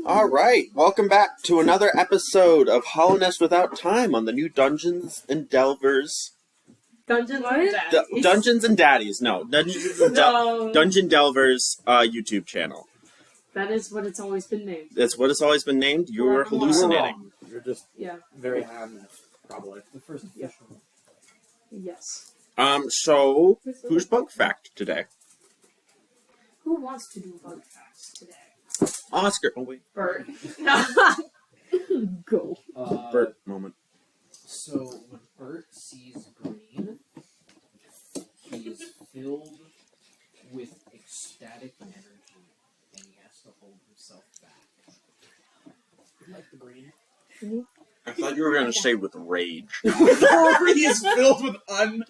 Alright, welcome back to another episode of Hollowness Without Time on the new Dungeons and Delvers... Dungeons and Daddies. Dungeons and Daddies, no. Dungeon Delvers YouTube channel. That is what it's always been named. That's what it's always been named? You're hallucinating. You're just very high on this, probably. The first official one. Yes. So, who's bug fact today? Who wants to do bug facts today? Oscar. Oh, wait. Bert. Go. Bert moment. So, when Bert sees green, he is filled with ecstatic energy, and he has to hold himself back. You like the green? Mm-hmm. I thought you were going to say with rage. He is filled with rage.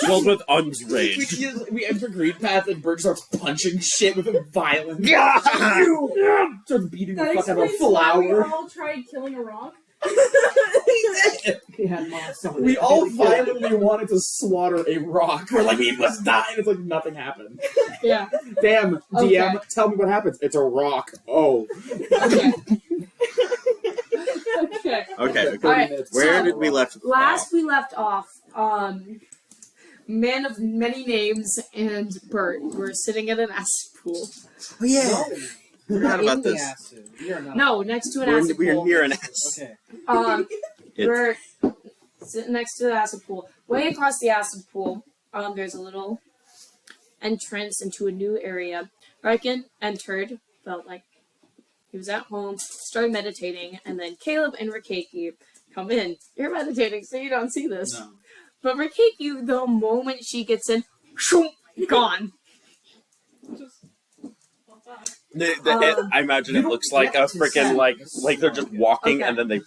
Filled with rage. We enter Green Path and Bert starts punching shit with violence. Starts beating the fuck out of a flower. We all tried killing a rock. We all violently wanted to slaughter a rock. We're like, he must die, and it's like nothing happened. Yeah. Damn, Okay. DM, tell me what happens. It's a rock. Oh. Okay. Okay. Okay. Alright, Where so, did we left Last we left off, man of many names and Bert were sitting at an acid pool. Oh, yeah. I forgot about In the this. acid. We are not. No, next to an acid We're pool. near an acid. Okay. We're sitting next to the acid pool. Way across the acid pool, there's a little entrance into a new area. Riken entered, felt like he was at home, started meditating, and then Caleb and Rikeki come in. You're meditating, so you don't see this. No. But Rikeki, the moment she gets in, shoom, gone. I imagine it looks like a freaking, like they're just walking and then they...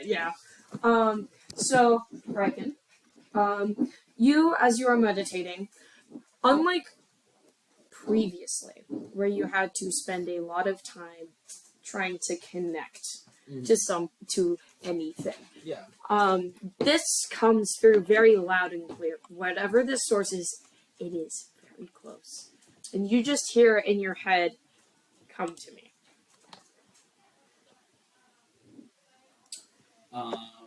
Yeah. So, Riken, you, as you are meditating, unlike previously, where you had to spend a lot of time trying to connect to anything. Yeah. This comes through very loud and clear. Whatever this source is, it is very close. And you just hear in your head, "Come to me."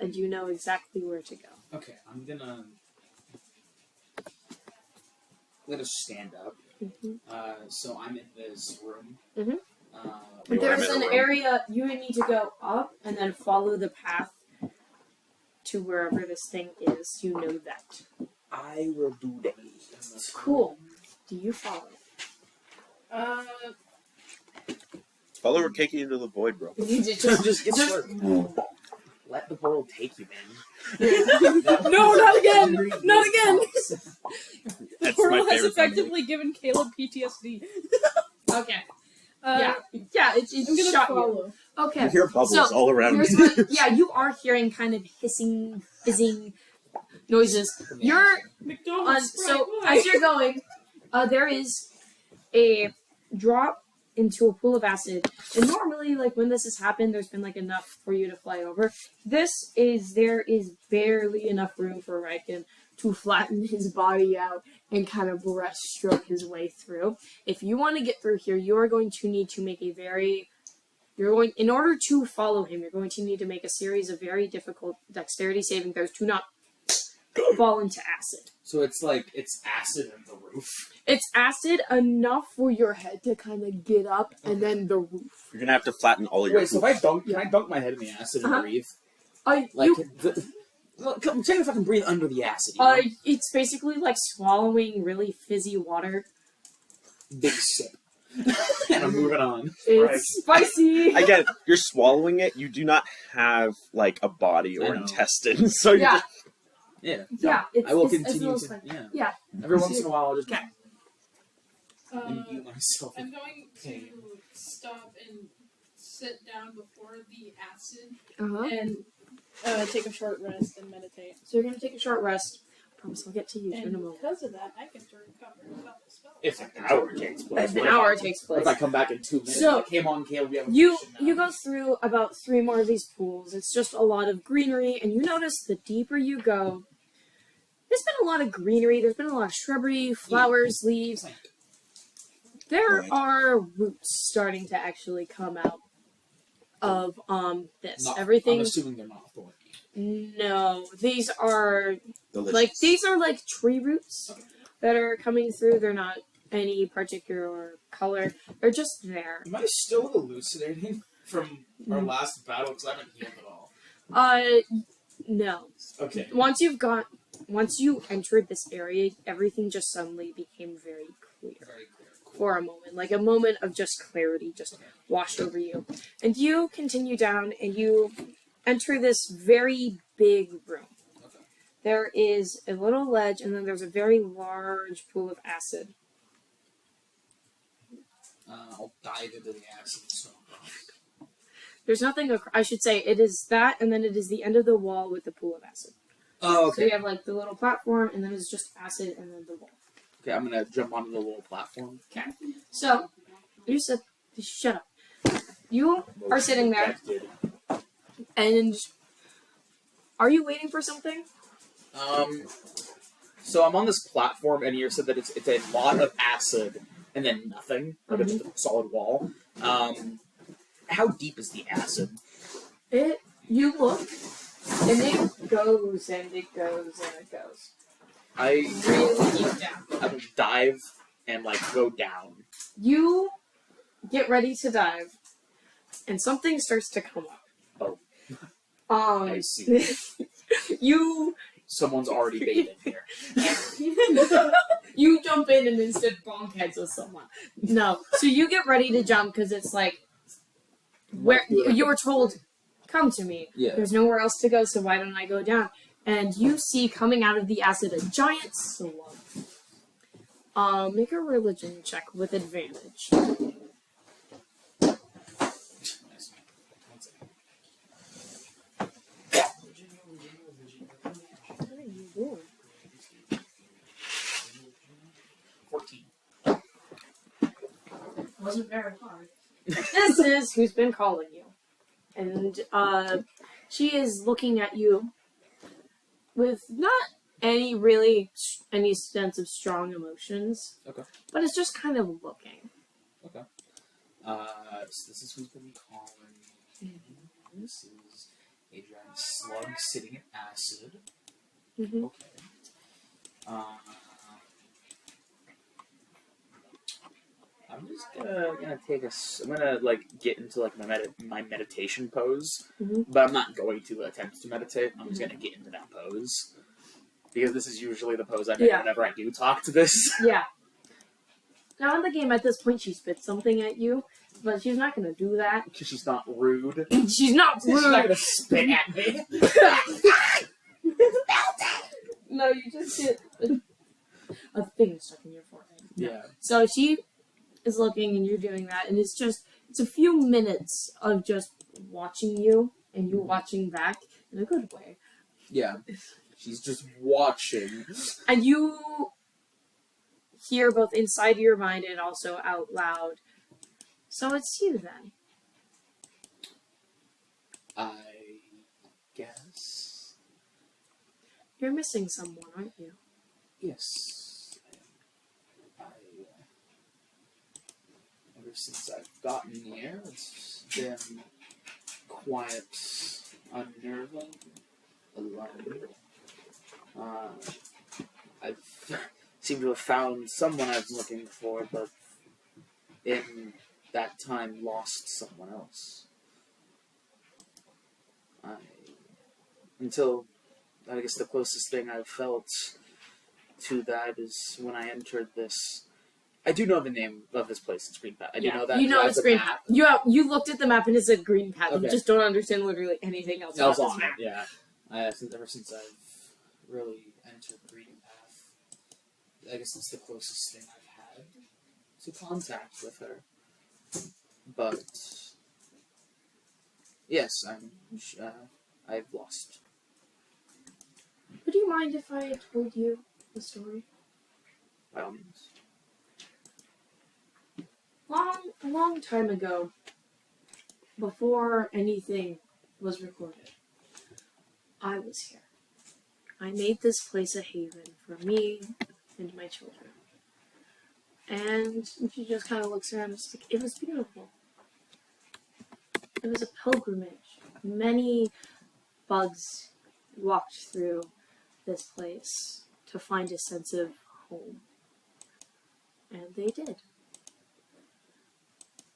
And you know exactly where to go. Okay, I'm gonna stand up. So I'm in this room. There's an area you would need to go up and then follow the path to wherever this thing is. You know that. I will do that. Cool. Do you follow? Follow Rikeki into the void, bro. You need to Just let the world take you, man. No, not again! Not again! The That's portal my has favorite effectively given Caleb PTSD. Okay. Uh, Yeah. It's I'm gonna shot follow. you. Okay. You hear bubbles So, all around here's you. what- yeah, you are hearing kind of hissing, fizzing noises. You're McDonald's. so as you're going, there is a drop into a pool of acid. And normally, like when this has happened, there's been like enough for you to fly over. There is barely enough room for Riken to flatten his body out and kind of breaststroke his way through. If you want to get through here, you are going to need to make in order to follow him, you're going to need to make a series of very difficult dexterity saving throws to not fall into acid. So it's acid in the roof. It's acid enough for your head to kind of get up, and then the roof. You're gonna have to flatten all your... Wait, so if can I dunk my head in the acid and breathe? I'm saying if I can breathe under the acid. You know? It's basically like swallowing really fizzy water. Big sip. And I'm moving on. It's spicy. Again, you're swallowing it. You do not have, like, a body or intestine, so you just... Yeah. I will it's continue a to. little Yeah. Every once in a while, I'll just imbue Uh, myself. I'm going to stop and sit down before the acid and take a short rest and meditate. So you're gonna take a short rest. I promise I'll get to you in a And moment. because of that, I get to recover without the spell. If an hour takes place. An hour takes What if place. I come back in 2 minutes? So, I came on, Caleb. We have a You mission now. go through about 3 more of these pools. It's just a lot of greenery, and you notice the deeper you go, there's been a lot of greenery. There's been a lot of shrubbery, flowers, leaves. There Right. are roots starting to actually come out of this. I'm Everything. assuming they're not thorny. No, these are Delicious. these are like tree roots Okay. that are coming through. They're not any particular color. They're just there. Am I still hallucinating from our last battle? Because I haven't healed at all. No. Okay. Once you entered this area, everything just suddenly became very clear. Very clear. Cool. For a moment, like a moment of just clarity just washed over you. And you continue down and you enter this very big room. Okay. There is a little ledge and then there's a very large pool of acid. I'll dive into the acid. So. There's nothing, I should say, it is that and then it is the end of the wall with the pool of acid. Oh, So you have like the little platform and then it's just acid and then the wall. Okay, I'm gonna jump onto the little platform. Okay. So, you said, shut up. You are sitting there, and are you waiting for something? So I'm on this platform, and you said that it's a lot of acid and then nothing, like it's just a solid wall. How deep is the acid? You look, and it goes, and it goes, and it goes. I Really deep down. I would dive and like go down. You get ready to dive, and something starts to come up. Oh. I see. Someone's already baited here. You jump in and instead bonk heads with someone. No. So you get ready to jump because it's like, where you were told, come to me. Yeah. There's nowhere else to go, so why don't I go down? And you see coming out of the acid a giant slug. Make a religion check with advantage. Nice. 1 second. What are you doing? 14. Wasn't very hard. This is who's been calling you. And she is looking at you with not any sense of strong emotions. Okay. But it's just kind of looking. Okay. So this is who's been calling. This is a giant slug sitting in acid. Mm-hmm. Okay. I'm just gonna take I'm gonna like get into like my meditation pose, but I'm not going to attempt to meditate. I'm just gonna get into that pose because this is usually the pose I make whenever I do talk to this. Yeah. Now in the game, at this point, she spits something at you, but she's not gonna do that. Because she's not rude. She's not rude. She's not gonna spit at me. No, you just get a thing stuck in your forehead. Yeah. So she is looking, and you're doing that, and it's a few minutes of just watching you, and you watching back in a good way. Yeah. She's just watching. And you hear both inside your mind and also out loud. So it's you then. I guess. You're missing someone, aren't you? Yes. Ever since I've gotten here, it's been quiet, unnerving, alone. I've seemed to have found someone I've been looking for, but in that time lost someone else. Until, I guess the closest thing I've felt to that is when I entered this. I do know the name of this place. It's Green Path. I do know that. You know it's Green Path. Path. You looked at the map and it's a Green Path. Okay. You just don't understand literally anything else That was about this on map. it, yeah. Ever since I've really entered the Green Path, I guess it's the closest thing I've had to contact with her. But yes, I've lost. Would you mind if I told you the story? By all means. A long time ago, before anything was recorded, I was here. I made this place a haven for me and my children. And she just kind of looks around and is like, it was beautiful. It was a pilgrimage. Many bugs walked through this place to find a sense of home. And they did.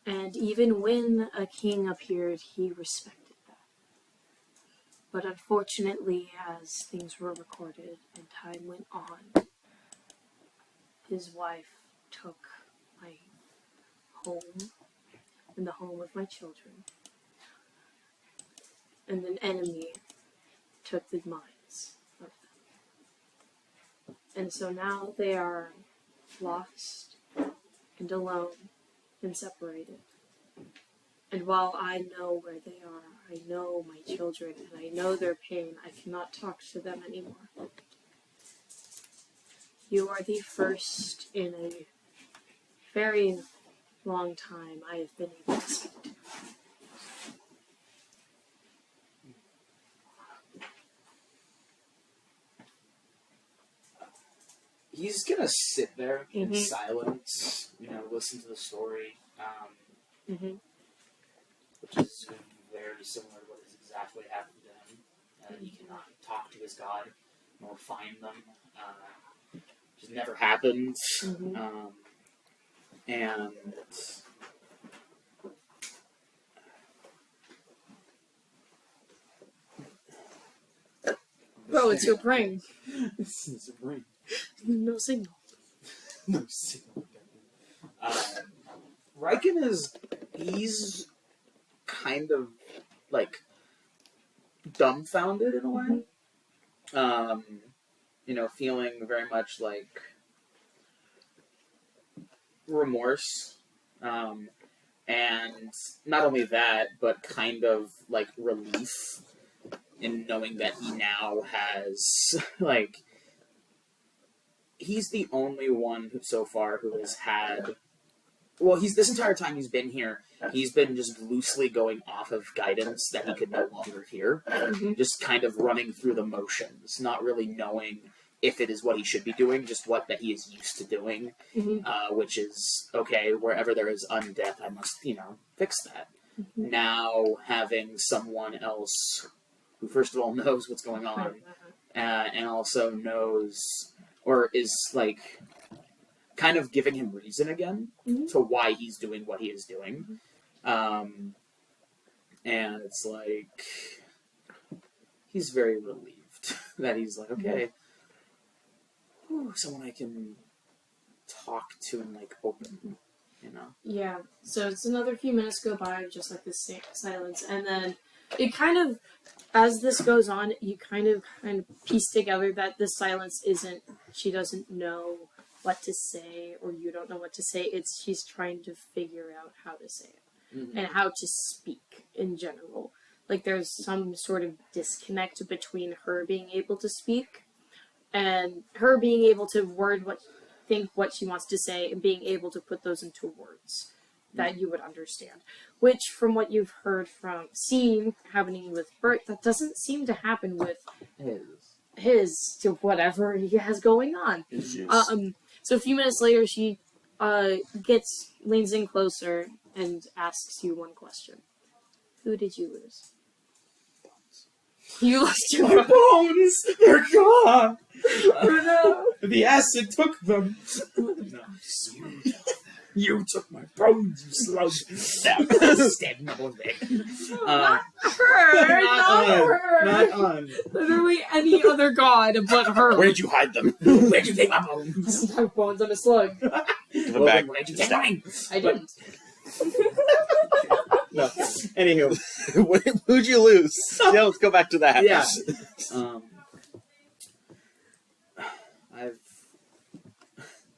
And even when a king appeared, he respected that. But unfortunately, as things were recorded and time went on, his wife took my home and the home of my children. And an enemy took the minds of them. And so now they are lost and alone and separated. And while I know where they are, I know my children, and I know their pain, I cannot talk to them anymore. You are the first in a very long time I have been able to speak to. He's gonna sit there in Mhm. silence, listen to the story, Mm-hmm. which is very similar to what has exactly happened to him. He cannot talk to his god, nor find them. Just never happened. Mm-hmm. And Bro, it's your brain. This is a brain. No signal. No signal. Riken he's kind of like dumbfounded in a way. Feeling very much like remorse. And not only that, but kind of like relief in knowing that he now has he's the only one so far who has had. Well, this entire time he's been here, he's been just loosely going off of guidance that he could no longer hear. Mm-hmm. Just kind of running through the motions, not really knowing if it is what he should be doing, just that he is used to doing, Mm-hmm. which is, okay, wherever there is undeath, I must, fix that. Mm-hmm. Now, having someone else who, first of all, knows what's going on, and also knows, or is, kind of giving him reason again to why he's doing what he is doing. And it's he's very relieved that he's okay, someone I can talk to and open, Yeah, so it's another few minutes go by, just like this silence, and then it kind of, as this goes on, you kind of piece together that this silence isn't, she doesn't know what to say, or you don't know what to say, it's she's trying to figure out how to say it, and how to speak in general. There's some sort of disconnect between her being able to speak, and her being able to think what she wants to say, and being able to put those into words that you would understand. Which, from what you've seen happening with Bert, that doesn't seem to happen with his to whatever he has going on. So a few minutes later, she leans in closer and asks you one question. Who did you lose? You lost your My bones! They're gone! no. The acid took them! No. You took my bones, you slug! Stabbed my bones back. Not her! Not her! Not on. Literally any other god but her. Where did you hide them? Where'd you take my bones? My bones on a slug. Give them back. Where'd you take mine? I didn't. No. Anywho. Who'd you lose? Yeah, let's go back to that. Yeah. I've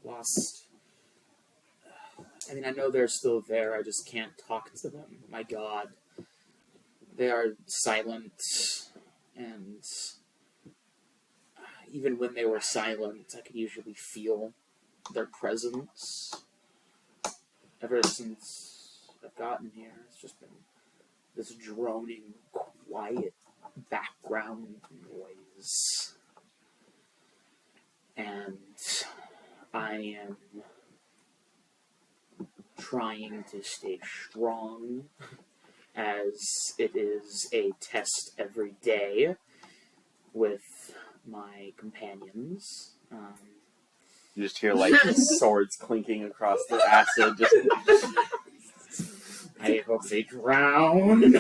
lost. I know they're still there. I just can't talk to them. My God. They are silent, and even when they were silent, I could usually feel their presence. Ever since I've gotten here, it's just been this droning, quiet background noise. And I am trying to stay strong, as it is a test every day with my companions. You just hear like swords clinking across the acid. Just I hope they drown.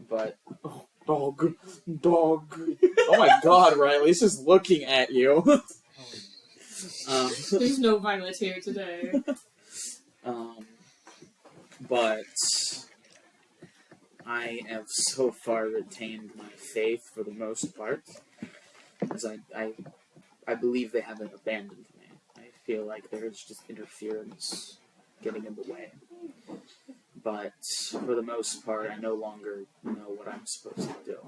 But dog. Oh my God, Riley's just looking at you. There's no violence here today. But I have so far retained my faith for the most part, as I believe they haven't abandoned me. I feel like there's just interference getting in the way. But for the most part, I no longer know what I'm supposed to do.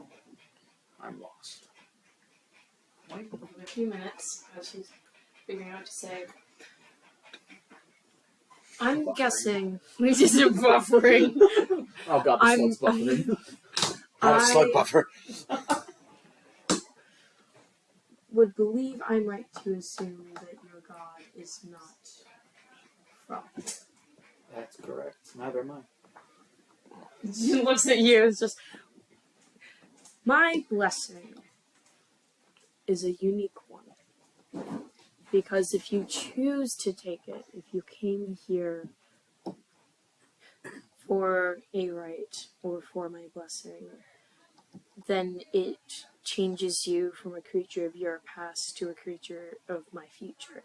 I'm lost. In a few minutes, as she's figuring out what to say, I'm guessing we just buffering. Oh God, the slug's buffering. not a slug buffer. Would believe I'm right to assume that your god is not from. That's correct. Neither am I. She looks at you. It's just my blessing is a unique one. Because if you choose to take it, if you came here for a rite or for my blessing, then it changes you from a creature of your past to a creature of my future.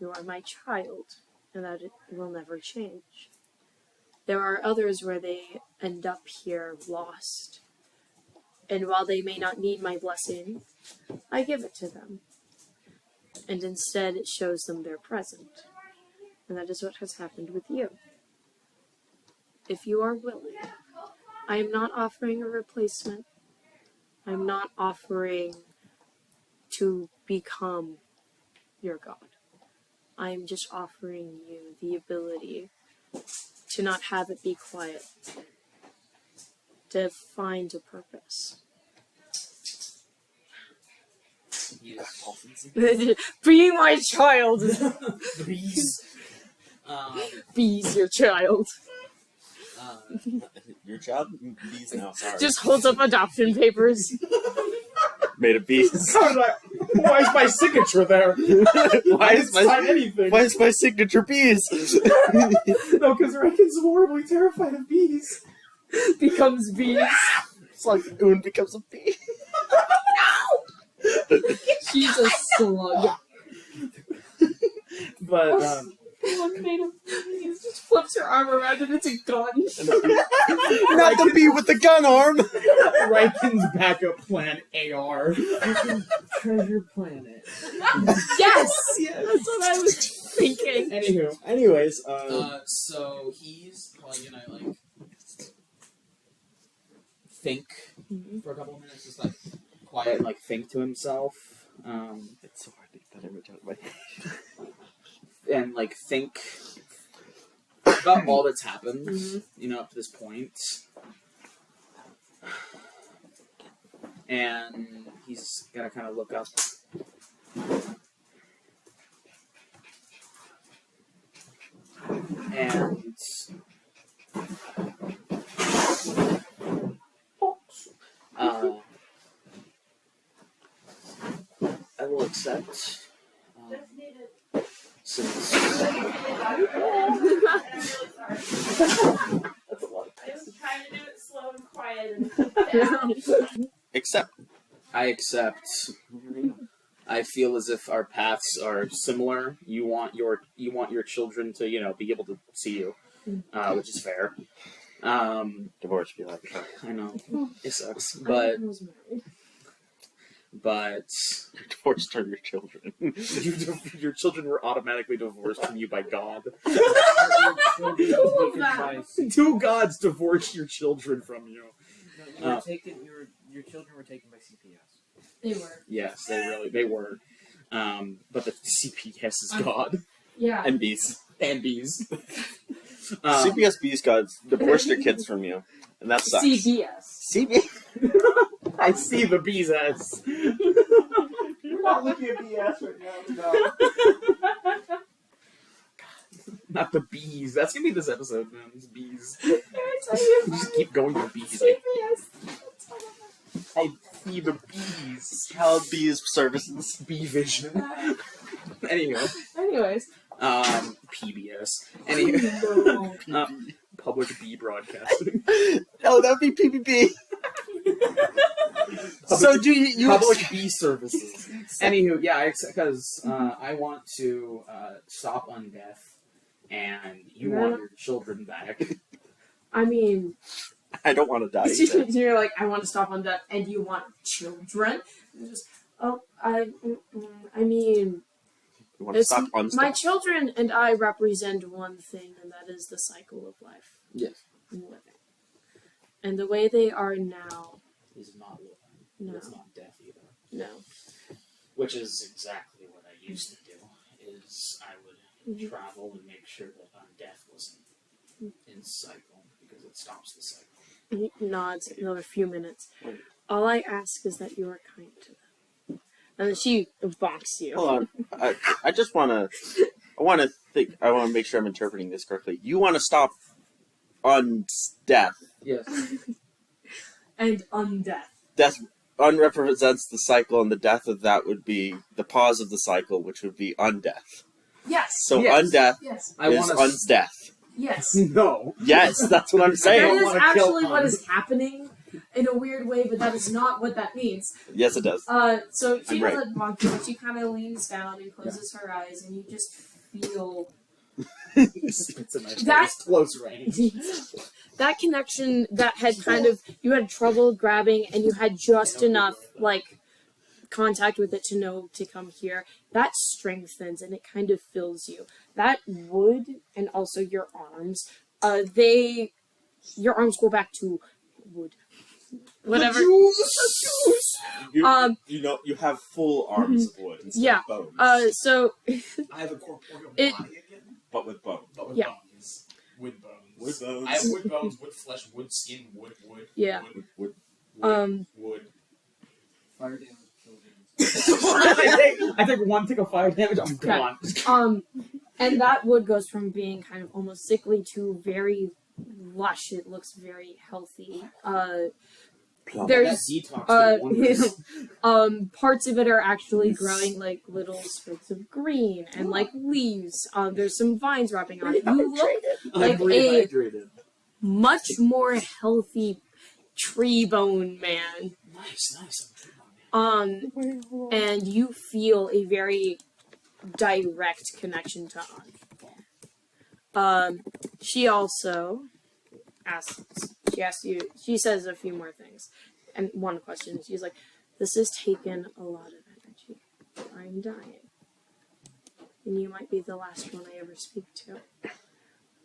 You are my child, and that it will never change. There are others where they end up here lost, and while they may not need my blessing, I give it to them. And instead it shows them their present. And that is what has happened with you. If you are willing, I am not offering a replacement. I'm not offering to become your god. I am just offering you the ability to not have it be quiet, to find a purpose. Be my child! Bees. Bees, your child. Your child? Bees now, sorry. Just holds up adoption papers. Made of bees. Why is my signature there? Why is sign anything? Why is my signature bees? No, because Rankin's horribly terrified of bees. Becomes bees. It's like Oon becomes a bee. She's a slug. But, Slug made of bees. Just flips her arm around and it's a gun. Not the bee with the gun arm! Rankin's backup plan, AR. Treasure Planet. Yes! That's what I was thinking. Anyways, So he's probably gonna like think for a couple of minutes, just like quiet, like think to himself, It's so hard to get that image out of my head. and like think about all that's happened, up to this point. And he's gonna kind of look up. And I will accept. Since I'm really sorry. that's a lot of I was trying to do it slow and quiet. And Except. I accept. I feel as if our paths are similar. You want your children to be able to see you, which is fair. Divorce be like I know it sucks, I but was married. divorced are your children. your children were automatically divorced from you by God. Two gods divorced your children from you. No, your children were taken by CPS. They were. Yes, they were. But the CPS is God Yeah. And bees. and bees. CPS bees gods divorced their kids from you. And that sucks. CBS. CPS? I see the bees ass. You're not looking at BS right now. Not the bees. That's gonna be this episode, man. These bees. Every time you Just keep going to bees. CPS. I see the bees. Cal Bees Services. Bee vision. Anyway. Anyways. PBS. Anyway. Public bee broadcasting. Oh, that'd be PPP. So do you Public bee services. Anywho, yeah, because I want to stop undeath, and you want your children back. I mean, I don't want to die either. you're like, I want to stop on that, and you want children? Just, I mean, You want to stop on my children and I represent one thing, and that is the cycle of life. Yes. And living. And the way they are now, Is not living. no, It's not death either. no. Which is exactly what I used to do. Is I would Mhm. travel and make sure that undeath wasn't in cycle because it stops the cycle. He nods another few minutes. All I ask is that you are kind to them. And then she bonks you. Hold on. I just want to. I want to make sure I'm interpreting this correctly. You want to stop death. Yes. And undeath. Death unrepresents the cycle, and the death of that would be the pause of the cycle, which would be undeath. Yes. So Yes. undeath Yes. I is want to. undeath. Yes. No. Yes, that's what I'm That saying. is wanna kill actually what Un. is happening in a weird way, but that is not what that means. Yes, it does. So she I'm doesn't bonk you, but she kind of leans down and closes her eyes, and you just feel It's a nice That- it's close range. that connection that had kind of, you had trouble grabbing, and you had just enough, like, contact with it to know to come here. That strengthens, and it kind of fills you. That wood, and also your arms, your arms go back to wood. Whatever. You, you have full arms of wood instead Yeah. of bones. So I have a corporeal It- body again, But with bones. but with Yeah. bones. Wood bones. Wood bones. I have wood bones, wood flesh, wood skin, wood, Yeah. wood, Wood. wood. Fire damage killed him. I take one tick of fire damage. I'm gone. And that wood goes from being kind of almost sickly to very lush. It looks very healthy. There's That detox parts of it are actually growing like little sprigs of green and like leaves. There's some vines wrapping on it. You look like I'm a rehydrated. much more healthy tree bone man. Nice. And you feel a very direct connection to An. She also she says a few more things. And one question, she's like, this has taken a lot of energy. I'm dying. And you might be the last one I ever speak to.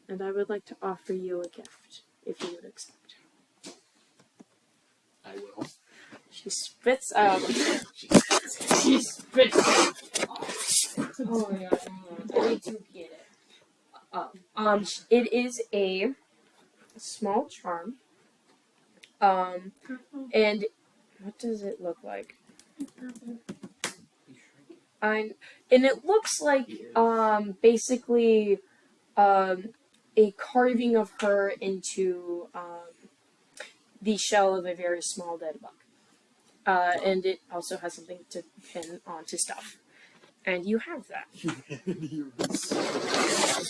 And I would like to offer you a gift, if you would accept. I will. She spits out. She spits out. Oh my god, I need to get it. It is a small charm. And what does it look like? And it looks like basically a carving of her into the shell of a very small dead bug. And it also has something to pin onto stuff. And you have that.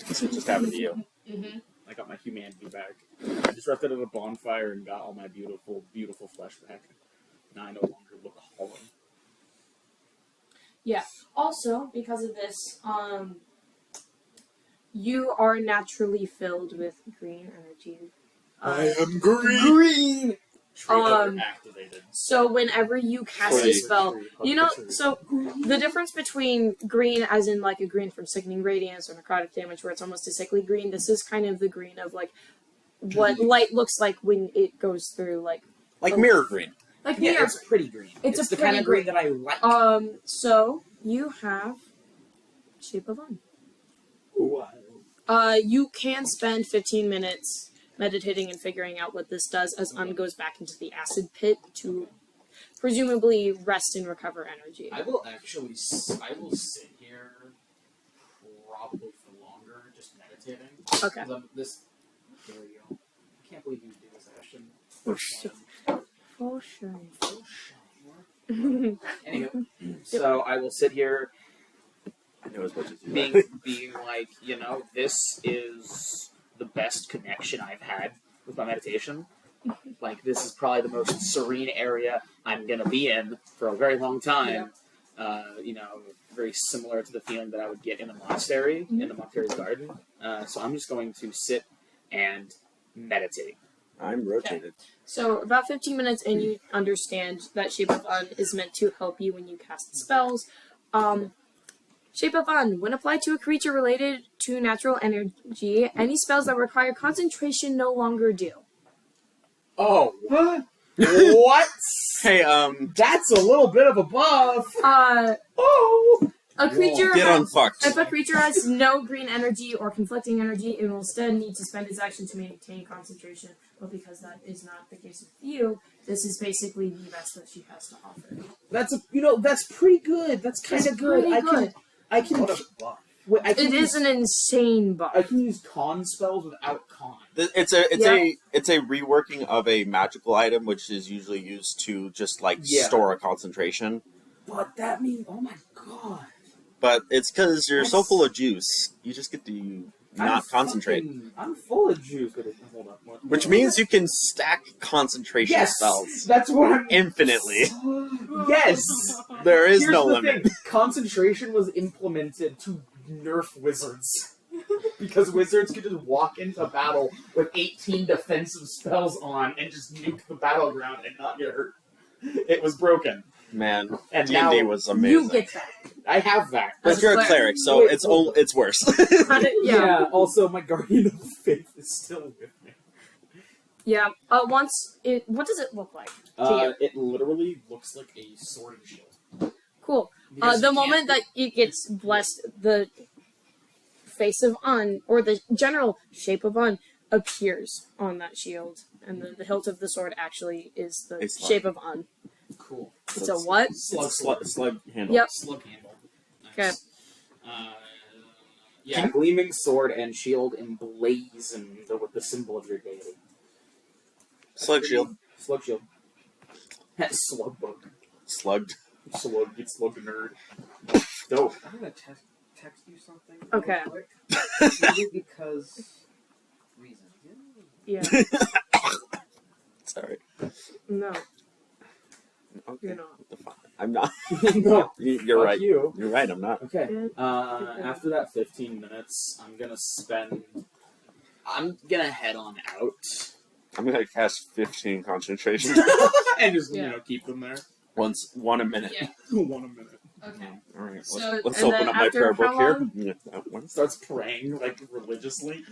This just happened to you. Mm-hmm. I got my humanity back. I just left it at a bonfire and got all my beautiful, beautiful flesh back. Now I no longer look hollow. Yeah. Also, because of this, you are naturally filled with green energy. I am green. Activated. So whenever you cast a spell, you know, so the difference between green as in like a green from sickening radiance or necrotic damage where it's almost a sickly green, this is kind of the green of like what light looks like when it goes through like mirror green. like Yeah, mirror. it's pretty green. It's a the kind pretty of green that I like. So you have Shape of Un. Wow. You can spend 15 minutes meditating and figuring out what this does as Un goes back into the acid pit to presumably rest and recover energy. I will sit here probably for longer, just meditating. Okay. 'Cause there we go. I can't believe you do this action. Oh, shit. Oh, sure. Anyway, so I will sit here I know as much as you like. being like, this is the best connection I've had with my meditation. Like, this is probably the most serene area I'm going to be in for a very long time. Very similar to the feeling that I would get in a monastery, in the monastery's garden. So I'm just going to sit and meditate. I'm rotated. So, about 15 minutes in, you understand that Shape of Un is meant to help you when you cast spells. Shape of Un, when applied to a creature related to natural energy, any spells that require concentration no longer do. Oh, what? Hey, That's a little bit of a buff. A creature get unfucked. If a creature has no green energy or conflicting energy, it will instead need to spend its action to maintain concentration. But because that is not the case with you, this is basically the best that she has to offer. That's pretty good. That's kind of good. Pretty good. I can. It is an insane buff. I can use con spells without con. It's a reworking of a magical item, which is usually used to just store a concentration. But that means, oh my god. But it's because you're so full of juice, you just get to not concentrate. I'm full of juice. Hold on. Which means you can stack concentration spells. That's what I'm... Infinitely. Yes! There is Here's no the limit. thing. Concentration was implemented to nerf wizards. Because wizards could just walk into battle with 18 defensive spells on and just nuke the battleground and not get hurt. It was broken. Man, And D&D now was amazing. You get that. I have that. But you're a cleric, so Wait, it's worse. Yeah. Also, my guardian of faith is still with me. Yeah. What does it look like to you? It literally looks like a sword and shield. Cool. Because The you moment that it gets blessed, the face of Un, or the general shape of Un, appears on that shield. And the hilt of the sword actually is the It's shape of Un. Cool. It's a what? Slug handle. Yep. Slug handle. Okay. Nice. Gleaming sword and shield emblazoned with the symbol of your deity. Slug shield. Slug shield. Slug bug. Slugged. Slug. Get slug nerd. Dope. I'm gonna text you something. Okay. Real quick. Maybe because reason. Yeah. Sorry. No, Okay. you're not. I'm not. No. You're Fuck right. you. You're right, I'm not. Okay. After that 15 minutes, I'm gonna head on out. I'm gonna cast 15 concentration. And just, Yeah. keep them there. One a minute. Yeah. One a minute. Okay. Alright, So, let's and open then up my after prayer how book here. long? Yeah, that one. Starts praying, religiously,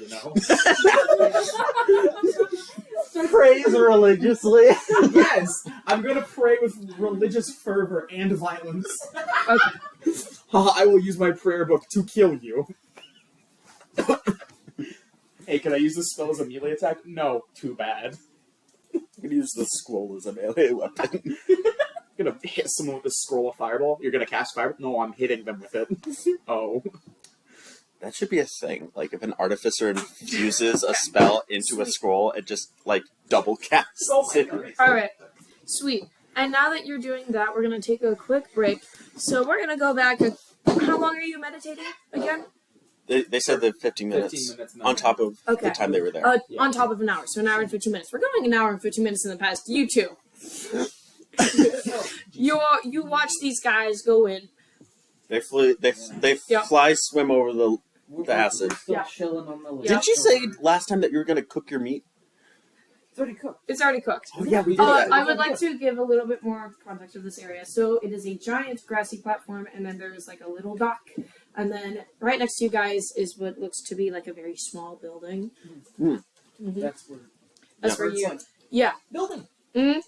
Praise religiously. Yes! I'm gonna pray with religious fervor and violence. Okay. I will use my prayer book to kill you. Hey, can I use this spell as a melee attack? No. Too bad. I'm gonna use the scroll as a melee weapon. I'm gonna hit someone with the scroll of fireball. You're gonna cast fireball? No, I'm hitting them with it. Oh. That should be a thing. Like, if an artificer infuses a spell into a scroll, it just, double casts it. Alright. Sweet. And now that you're doing that, we're going to take a quick break. So we're going to go back. How long are you meditating again? They said the 15 minutes, 15 minutes on top of Okay. the time they were there. On top of an hour. So an hour and 15 minutes. We're going an hour and 15 minutes in the past. You two. You watch these guys go in. They fly swim over the acid. We're still Yeah. chilling on the lake. Yeah. Did you say last time that you were going to cook your meat? It's already cooked. It's already cooked. Oh yeah, we did that. I would like to give a little bit more context of this area. So it is a giant grassy platform, and then there's a little dock, and then right next to you guys is what looks to be a very small building. Mm. Mhm. That's where. That's where it's you. like, Yeah. building. hmm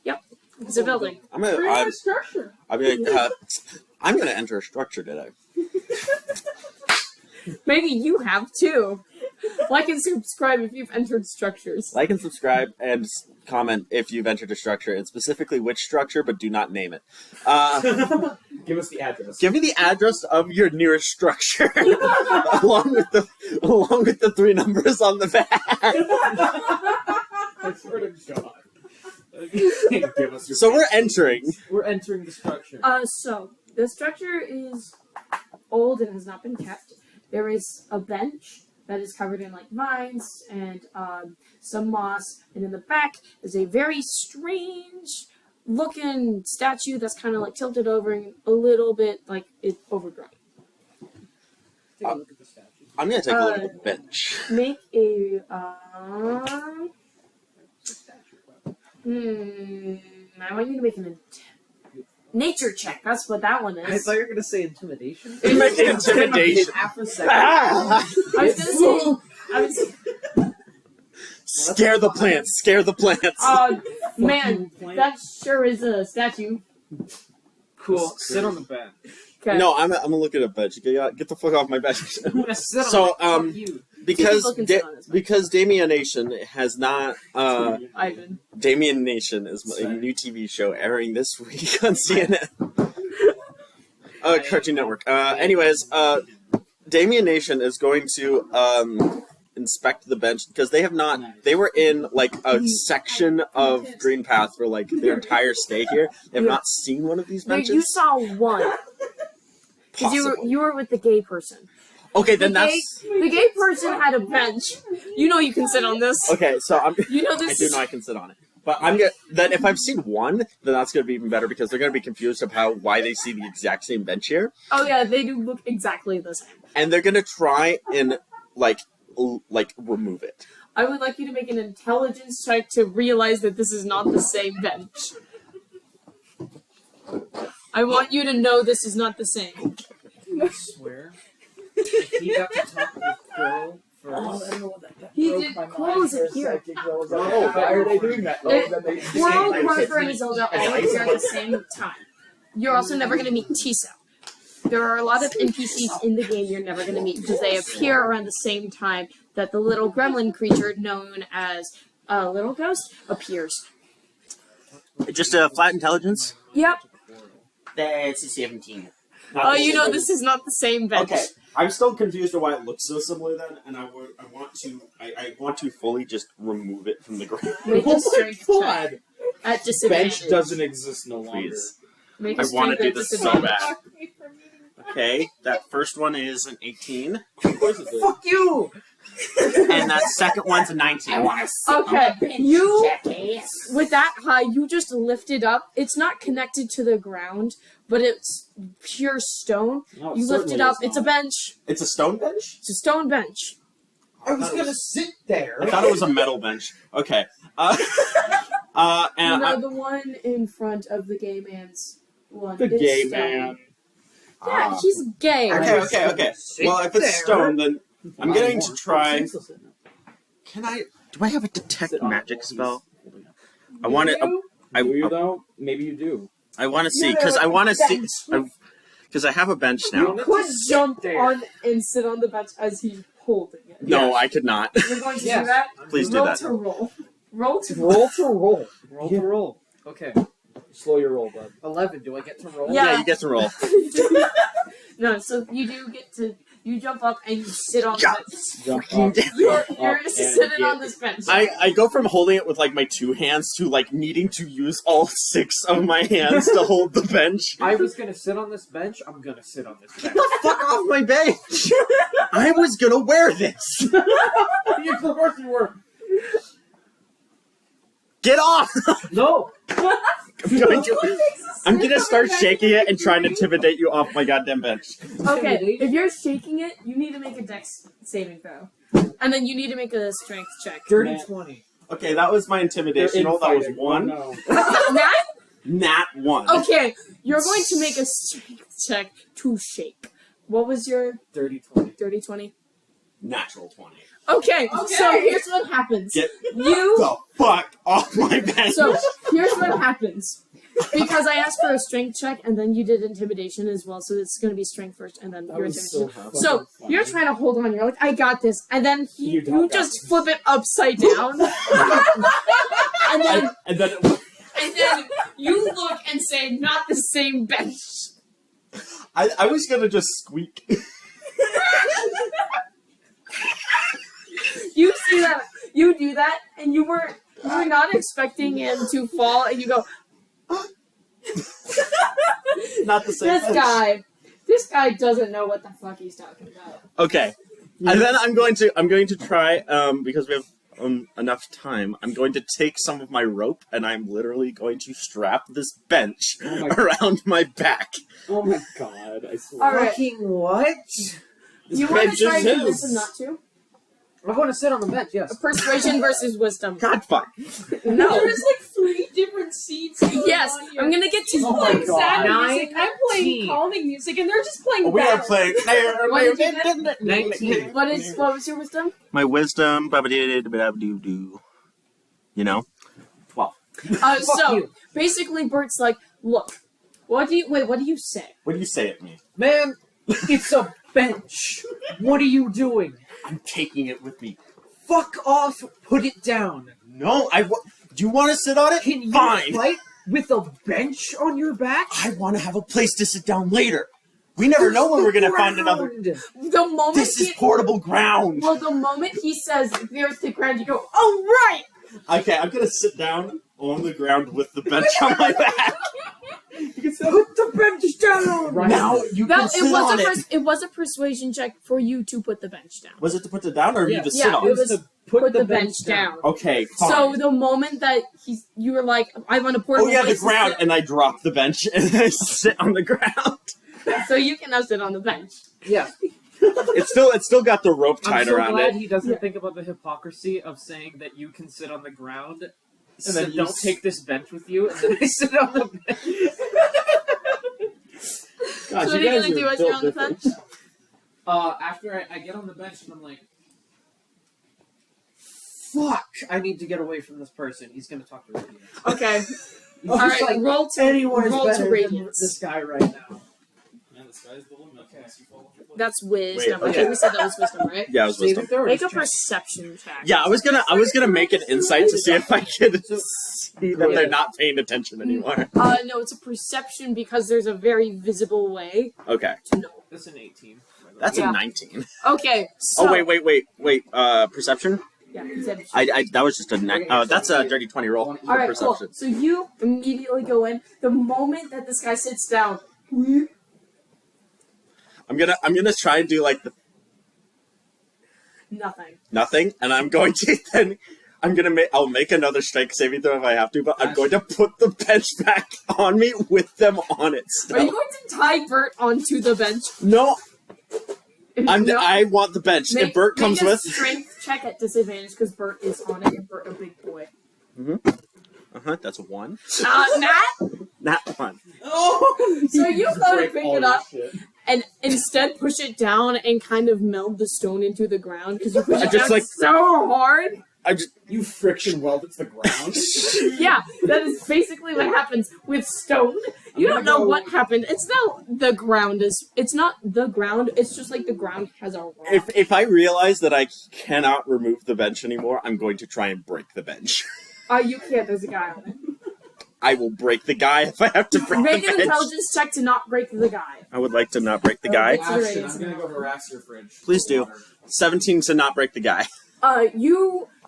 Yep. It's a building. I'm Pretty gonna much structure. I'm gonna enter a structure today. Maybe you have too. Like and subscribe if you've entered structures. Like and subscribe and comment if you've entered a structure, and specifically which structure, but do not name it. Give us the address. Give me the address of your nearest structure, along with the 3 numbers on the back. I swear to God. Give us your So we're entering. We're entering the structure. So the structure is old and has not been kept. There is a bench that is covered in like vines and some moss, and in the back is a very strange looking statue that's kind of like tilted over and a little bit like it's overgrown. Take a look at the statue. I'm gonna take a look at the bench. Make a I want you to make an nature check. That's what that one I is. thought you were gonna say intimidation. Intimidation. Half a second. Ah! I was gonna say. I was. Scare the plants. Scare the plants. Man, that sure is a statue. Cool. Sit on the bench. Okay. No, I'm gonna look at a bench. Get the fuck off my bench. I'm gonna sit So, on it. Fuck you. because Damien Nation has not. Ivan. Damien Nation is a new TV show airing this week on CNN. Cartoon Network. Anyways, Damien Nation is going to inspect the bench because they have not. They were in like a section of Green Path for like their entire stay here. They have not seen one of these benches. You saw one. Because you were with the gay person. Okay, then that's The gay person had a bench. You know you can sit on this. okay. So You know I this. do know I can sit on it, but then if I've seen one, then that's gonna be even better because they're gonna be confused of why they see the exact same bench here, Oh yeah, they do look exactly the same. and they're gonna try and like remove it. I would like you to make an intelligence check to realize that this is not the same bench. I want you to know this is not the same. I swear. If he got to talk with Coral first. He did close it here. Oh, why are they doing that? We're all Corfer and Zelda all here at the same time. You're also never going to meet Tisa. There are a lot of NPCs in the game you're never going to meet because they appear around the same time that the little gremlin creature known as a little ghost appears. Just a flat intelligence. Yep. That's a 17. Oh, you know this is not the same bench. Okay, I'm still confused on why it looks so similar then, and I want to fully just remove it from the ground. Make a strength God. check at disadvantage. Bench doesn't exist no longer. Please. Make a I want strength to do at this so disadvantage. bad. Okay, that first one is an 18, Of course it is. Fuck you! and that second one's a 19. Okay, you with that high, you just lift it up. It's not connected to the ground, but it's pure stone. No, You lift it certainly up. is It's a not. bench. It's a stone bench? It's a stone bench. I was gonna sit there. I thought it was a metal bench. Okay. And The one in front of the gay man's one. The is gay stone. man. Yeah, he's gay. Okay. Well, if it's stone, then I'm going to try. Can I? Do I have a detect magic spell? I want to. Do you though? Maybe you do. I want to see because I want to see because I have a bench now. You could jump on and sit on the bench as he's holding it. No, I could not. You're going to Yes. do that? Please do roll that. to roll. Roll to Roll to roll. Roll to roll. Okay. Slow your roll, bud. 11. Do I get to roll? Yeah. Yeah, you get to roll. No, so you do get to. You jump up and you sit on Yeah. the bench. Jump up. You're and sitting get- on this bench. I go from holding it with like my 2 hands to like needing to use all 6 of my hands to hold the bench. I was gonna sit on this bench. I'm gonna sit on this bench. Get the fuck off my bench! I was gonna wear this. Of course you were. Get off! No. I'm gonna start shaking it and trying to intimidate you off my goddamn bench. Okay, if you're shaking it, you need to make a dex saving throw. And then you need to make a strength check. Dirty 20. Okay, that was my intimidation roll. That was 1. No. Nat? Nat 1. Okay, you're going to make a strength check to shake. What was your Dirty 20. dirty 20? Natural 20. Okay, so here's what happens. Get You. the fuck off my bench. So here's what happens. Because I asked for a strength check and then you did intimidation as well, so it's going to be strength first and then That your was intimidation. so So fucking you're funny. trying to hold on. You're like, I got this, and then You you got just this. flip it upside down, and then and then you look and say, "Not the same bench." I was gonna just squeak. You see that? You do that, and you were not expecting him to fall, and you go. Not the same. This guy doesn't know what the fuck he's talking about. Okay, and then I'm going to try because we have enough time. I'm going to take some of my rope and I'm literally going to strap this bench around my back. Oh my god! I swear. All right. Fucking what? You want to bench try is and his. convince him not to? I want to sit on the bench, yes. Persuasion versus wisdom. God fuck. No. There's like 3 different seats. going Yes, on here. I'm gonna get He's to. Oh my playing God. sad music. I'm 19. playing calming music, and they're just playing. We are bad. playing. What was your wisdom? My wisdom. Ba-ba-dee-dee-ba-da-doo-doo. You know? 12. So you. basically, Bert's like, look, what do you say? What do you say at me? Man, it's a bench. What are you doing? I'm taking it with me. Fuck off. Put it down. No, do you want to sit on it? Can you Fine. fight with a bench on your back? I want to have a place to sit down later. We never know when we're going to find another. The moment This is portable ground. well, the moment he says there's the ground, you go, oh right. Okay, I'm going to sit down on the ground with the bench on my back. Put the bench down. Right. Now you can That, sit on it. it was a persuasion check for you to put the bench down. Was it to put it down or Yeah. you to Yeah, sit on it it? was to put the bench down. Okay, fine. So the moment that you were like, I want a portable Oh yeah, the place to ground, sit, and I drop the bench and I sit on the ground. so you can now sit on the bench. Yeah. It's still got the rope I'm tied so around glad it. he doesn't Yeah. think about the hypocrisy of saying that you can sit on the ground and So then you don't take this bench with you and then I sit on the bench. God, So what are you gonna do as you're on the bench? After I get on the bench and I'm like, fuck, I need to get away from this person. He's gonna talk to Radiant. Okay. He's All just right. like, roll to anyone is roll to better than radiance. this guy right now. Man, the sky's the limit. Okay. Unless you fall off a cliff. That's wisdom. Wait, Okay. okay. We said that was wisdom, right? Yeah, it was Save wisdom. it there or Make a just check? perception check. Yeah, I was gonna make an insight to see if I could So- see that they're not paying attention anymore. No, it's a perception because there's a very visible way Okay, to know. That's an 18. by the that's way. Yeah. a 19. Okay. So. Oh wait. Perception? Yeah. Perception. That was just a that's a dirty 20 roll for All right. Cool. perception. So you immediately go in. The moment that this guy sits down, I'm gonna try and do like the nothing. nothing, and I'm going to then I'll make another strike saving throw if I have to, but I'm going to put the bench back on me with them on it. Are you Still. going to tie Bert onto the bench? No, No. I want the bench. If Bert comes make a with, strength check at disadvantage because Bert is on it and Bert a big boy. that's a 1. Matt. Not 1. So you go to pick all it up this shit. and instead push it down and kind of meld the stone into the ground because you push it just down like- so hard. You friction weld it to the ground. Yeah, that is basically what happens with stone. You don't know what happened. It's not the ground. It's not the ground. It's just like the ground has a rock. If I realize that I cannot remove the bench anymore, I'm going to try and break the bench. You can't. There's a guy on it. I will break the guy if I have to break Make the an bench. intelligence check to not break the guy. I would like to not break the guy. Ashton, I'm gonna go harass your fridge. Please do. 17 to not break the guy.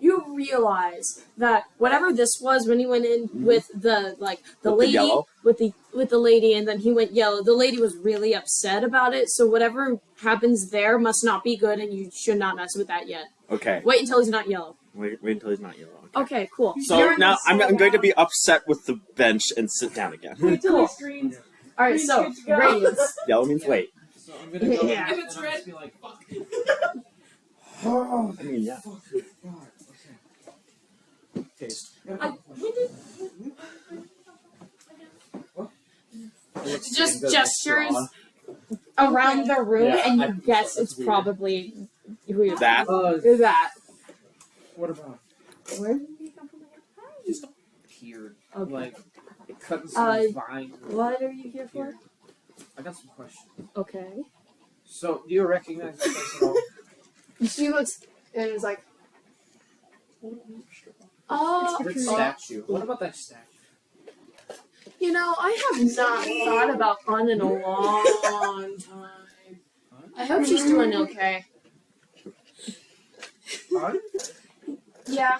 You realize that whatever this was when he went in with the With lady the yellow? with the lady and then he went yellow. The lady was really upset about it, so whatever happens there must not be good and you should not mess with that yet. Okay. Wait until he's not yellow. Wait until he's not yellow. Okay, cool. So You're- now I'm going to be upset with the bench and sit down again. Wait till he screams. Alright, Green's so good to go. Radiance. Yellow means wait. So I'm gonna go Yeah. If it's and red- just be like, fuck. I mean, yeah. Fuck. Okay. Taste. Just gestures around the room Yeah, and I you think guess so. it's That's weird. probably who you're That. that. What about Where did you come from? just appeared? Okay. Like, it cut some vine. What are you here for? I got some questions. Okay. So, do you recognize this person at all? She looks and is like, oh, That statue. What about that statue? You know, I have not thought about Un in a long time. I hope she's doing okay. Yeah.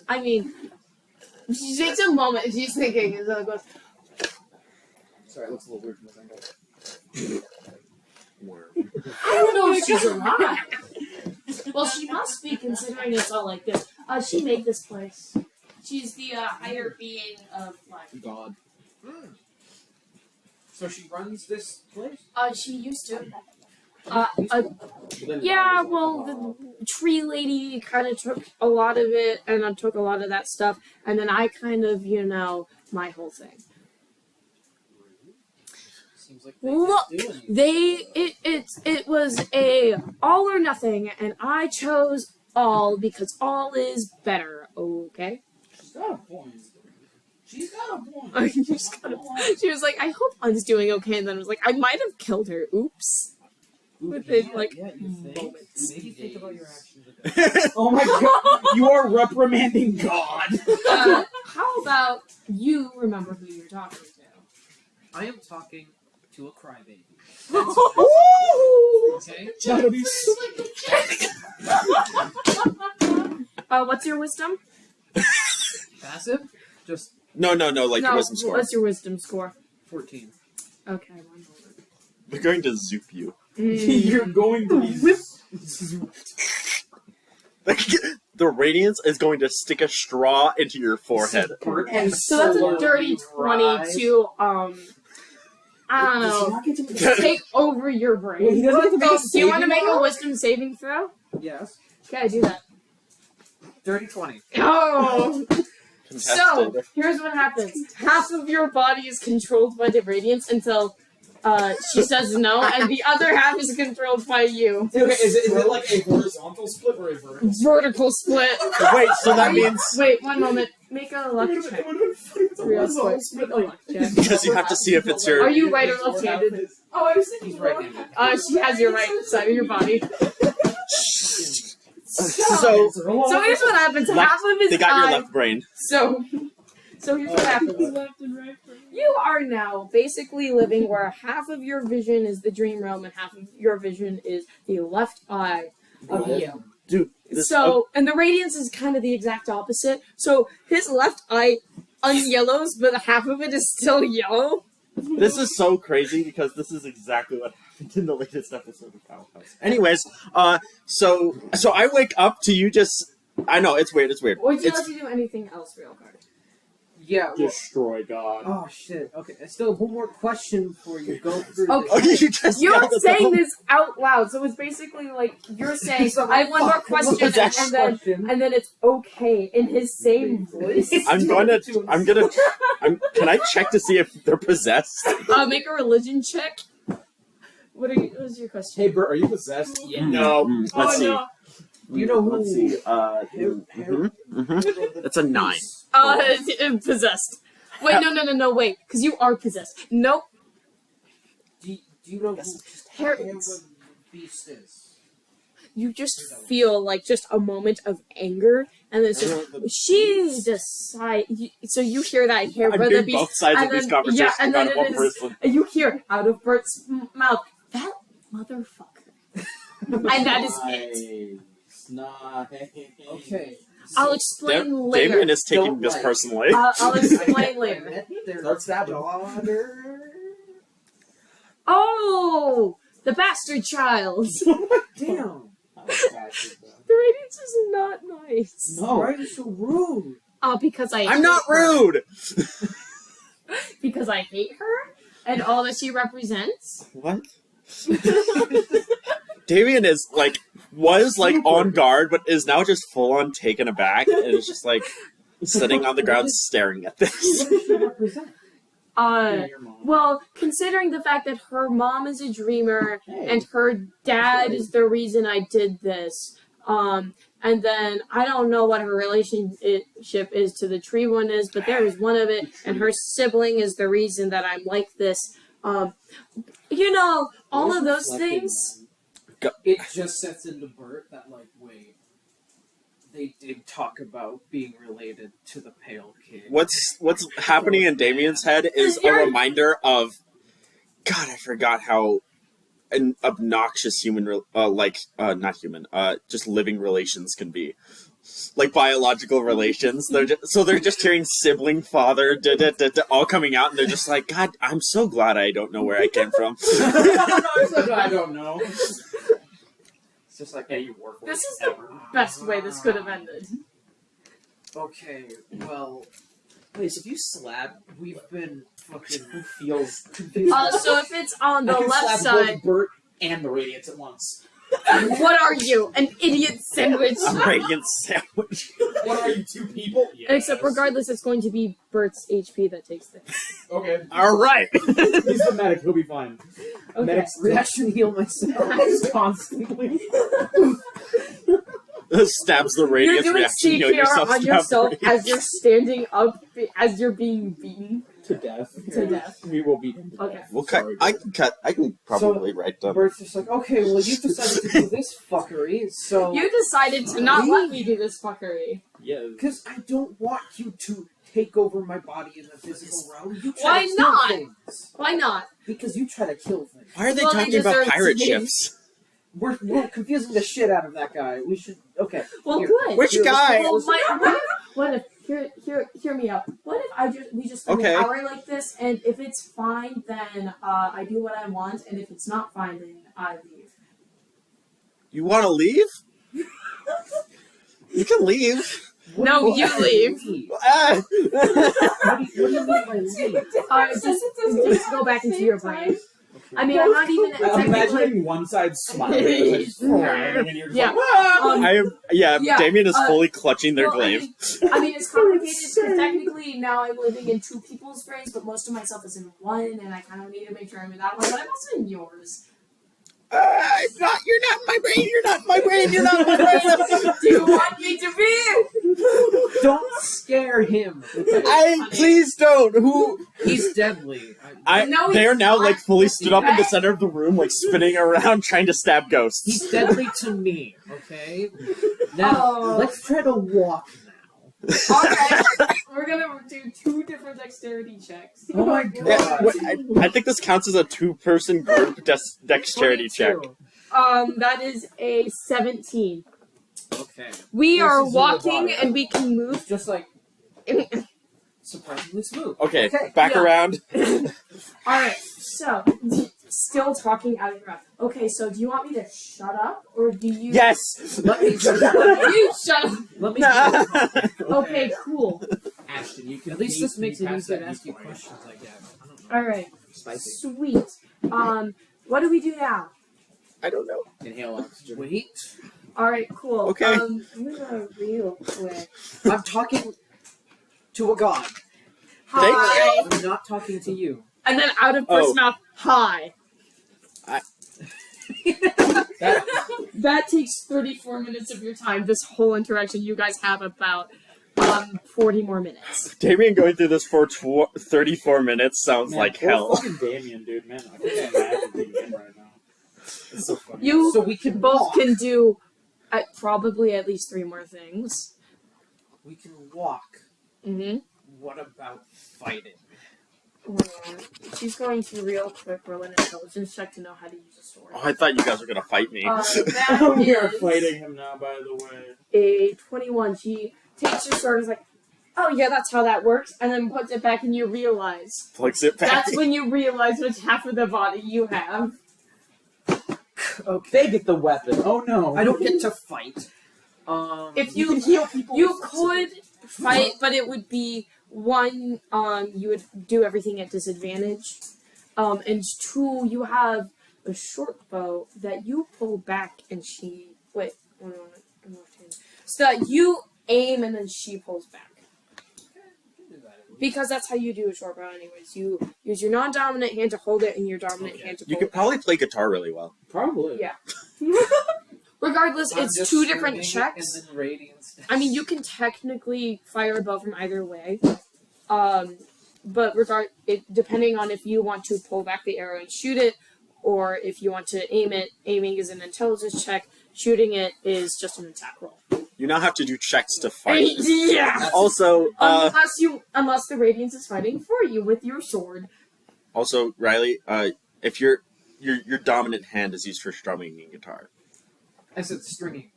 I mean, she takes a moment and she's thinking, and then goes, Sorry, it looks a little weird from this angle. I don't know if she's alive. Well, she must be, considering it's all like this. She made this place. She's the higher being of life. God. So she runs this place? She used to. Yeah, well, the tree lady kind of took a lot of it, and I took a lot of that stuff, and then I kind of, my whole thing. Seems like Look, it was a all or nothing, and I chose all because all is better. Okay. She's got a point. She was like, I hope Un's doing okay, and then I was like, I might have killed her. Oops. Within you think? moments. Maybe think about your actions. Oh my god! You are reprimanding God! How about you remember who you're talking to? I am talking to a crybaby. Okay? What's your wisdom? Passive? Just No, like your wisdom score. What's your wisdom score? 14. Okay, 1 moment. We're going to zoop you. You're going to be The radiance is going to stick a straw into your forehead. So that's a dirty 20 to, I don't know, take over your brain. He doesn't have to make a Do you want to saving make a throw? wisdom saving throw? Yes. Okay, do that. Dirty 20. Oh! So, Contested. here's what happens. Half of your body is controlled by the radiance until she says no, and the other half is controlled by you. Okay, is it like a horizontal split or a vertical? Vertical split. Wait, so that means Wait, 1 moment. Make a luck check. Real quick. Make a luck check. because you have to see if it's your. Are you right or left-handed? Oh, I was thinking He's right-handed. She has your right side of your body. So So here's what happens. Left- Half of his they got your eye. left brain. So here's what happens. left and right for me. You are now basically living where half of your vision is the dream realm and half of your vision is the left eye of you. Dude, this, So, and the radiance is kind of the exact opposite. So his left eye unyellows, but half of it is still yellow. this is so crazy because this is exactly what happened in the latest episode of Powerhouse. Anyways, so I wake up to you just. I know it's weird. Would you It's like to do anything else, real card? Yeah. Well, destroy God. Oh shit. Okay, I still have one more question before you go through Okay. oh, you just You're yelled at saying them. this out loud, so it's basically like you're saying, I have one more question, and then it's okay in his same voice. I'm gonna. Can I check to see if they're possessed? Make a religion check. What was your question? Hey, Bert, are you possessed? yeah. No. Let's see. no. You know who? Let's see. That's a 9. Possessed. Wait, no, wait, because you are possessed. Nope. Do you know who Hair- the beast is? You just feel like just a moment of anger, and then it's just, she's decided. So you hear that hair, I'm brother doing beast, both sides and of these then- conversations yeah, and about then one it is- person. you hear out of Bert's mouth, that motherfucker. And that is it. Nice. Okay. I'll explain later. Damien is taking Don't this like- personally. I'll explain I later. met their Start stabbing. daughter. Oh, the bastard child. Damn. The radiance is not nice. No. Why are you so rude? Because I I'm hate not her. rude. Because I hate her and all that she represents. What? Damien is was on guard, but is now just full on taken aback and is just sitting on the ground staring at this. What does she represent? Well, considering the fact that her mom is a dreamer and her dad is the reason I did this, and then I don't know what her relationship is to the tree one is, but there is one of it, and her sibling is the reason that I'm like this. All of those things. It just sets into Bert that, wait, They did talk about being related to the Pale King. What's happening in Damien's head is a reminder of, God, I forgot how an obnoxious human, not human, just living relations can be. Like biological relations. They're just hearing sibling, father, all coming out, and they're just like, God, I'm so glad I don't know where I came from. I'm so glad I don't know. It's just like, hey, you work with This is the best way this could have ended. Okay, well, Please, if you slap, we've been fucking... who feels So if it's on the I can left slap side, both Bert and the Radiants at once. what are you? An idiot sandwich? A radiant sandwich. What are you, 2 people? Except regardless, it's going to be Bert's HP that takes the Okay. All right. He's the medic. He'll be fine. Okay. Medic's Reaction heal myself constantly. Stabs the You're radiance doing reaction. Heal CPR on stab yourself the as you're standing up, as you're being beaten to death. to death. We will beat him to Okay. death. We'll cut. I can probably write them. Bert's just like, okay, well, you decided to do this fuckery, so... You decided to not let me do this fuckery. Yeah. Because I don't want you to take over my body in the physical realm. You try Why to kill not? things. Why not? Because you try to kill things. Why are they Well, they talking about deserve pirate to be. ships? We're confusing the shit out of that guy. We should... Okay. Well, Here. good. Which Here, guy? Well, what if hear me out? What if we just spend Okay. an hour like this, and if it's fine, then I do what I want, and if it's not fine, then I leave. You want to leave? You can leave. No, you leave. Ah. What do you mean by leave? Just go back into your brain. I mean, I'm not even I'm technically. imagining one side smiling, and you're just Yeah. like, "Ah!" I am. Yeah, Yeah, Damien is fully clutching their well, glaive. I mean, it's complicated because technically now I'm living in 2 people's brains, but most of myself is in 1, and I kind of need to make sure I'm in that one, but I'm also in yours. You're not my brain. You're not my brain. You're not my brain. Do you want me to be? Don't scare him. Please don't. Who? He's deadly. No, he's They're now not. like fully stood up in the center of the room, like spinning around, trying to stab ghosts. He's deadly to me, okay? Now, Oh. Let's try to walk now. Okay, we're gonna do 2 different dexterity checks. Oh my god. Yeah, I think this counts as a 2-person group dexterity check. That is a 17. Okay. We This are is walking really and we can move. Just like, surprisingly smooth. Okay, Okay, back yeah. around. Alright, so, still talking out of your mouth. Okay, so do you want me to shut up, or do you... Yes. Let me You shut up! Let me Okay, cool. Ashton, you can At least this makes it pass easier that to ask you viewpoint. questions, I guess. I don't know. Alright, Spicy. sweet. What do we do now? I don't know. Inhale oxygen. Wait. Alright, cool. Okay. I'm gonna real quick. I'm talking to a god. Thank Hi. I'm not talking to you. And then out of Bert's Oh. mouth, hi. That- That takes 34 minutes of your time. This whole interaction, you guys have about 40 more minutes. Damien going through this for 34 minutes sounds Man, like poor hell. fucking Damien, dude, man. I can't imagine being him right now. It's so funny. You So we can both walk. can do probably at least 3 more things. We can walk. Mm-hmm. What about fighting? She's going to real quick roll an intelligence check to know how to use a sword. Oh, I thought you guys were gonna fight me. That We are is fighting him now, by the way. a 21. She takes your sword and is like, oh yeah, that's how that works, and then puts it back and you realize. Flicks it back. That's when you realize which half of the body you have. Okay. They get the weapon. Oh no. I don't get to fight. If you you can heal people. You could fight, but it would be 1, you would do everything at disadvantage. And 2, you have a short bow that you pull back and she... Wait, one moment. I'm left-handed. So that you aim and then she pulls back. Because that's how you do a short bow anyways. You use your non-dominant hand to hold it and your dominant hand to pull You could it back. probably play guitar really well. Probably. Yeah. Regardless, I'm it's just 2 different screaming checks. And then radiance. I mean, you can technically fire a bow from either way, but depending on if you want to pull back the arrow and shoot it, or if you want to aim it, aiming is an intelligence check, shooting it is just an attack roll. You now have to do checks to fight. Yeah. Also, Unless the Radiance is fighting for you with your sword. Also, Riley, if your dominant hand is used for strumming a guitar. I said stringing.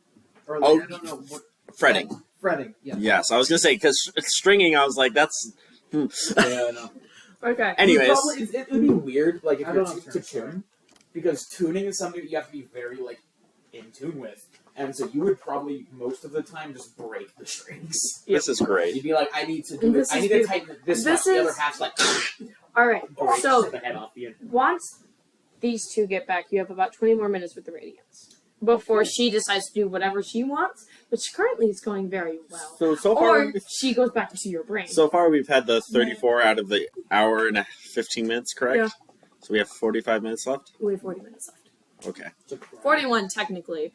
Or Oh. I don't know what. Fretting. Fretting. Yeah. Yes, I was gonna say because stringing. I was like, that's. Yeah, no. Okay. Anyways, Probably, it would be weird, like if I you're don't know to tune, because tuning is something that you have to be very like in tune with, and so you would probably most of the time just break the strings. this is great. You'd be like, I need to do This it. I is need to beautiful. tighten it this This much. The is- other half's like All right. breaks So the head off the end. once these two get back, you have about 20 more minutes with the Radiance before she decides to do whatever she wants, which currently is going very well. So far, Or she goes back to your brain. so far we've had the 34 out of the hour and 15 minutes, correct? Yeah. So we have 45 minutes left. We have 40 minutes left. Okay. 41 technically.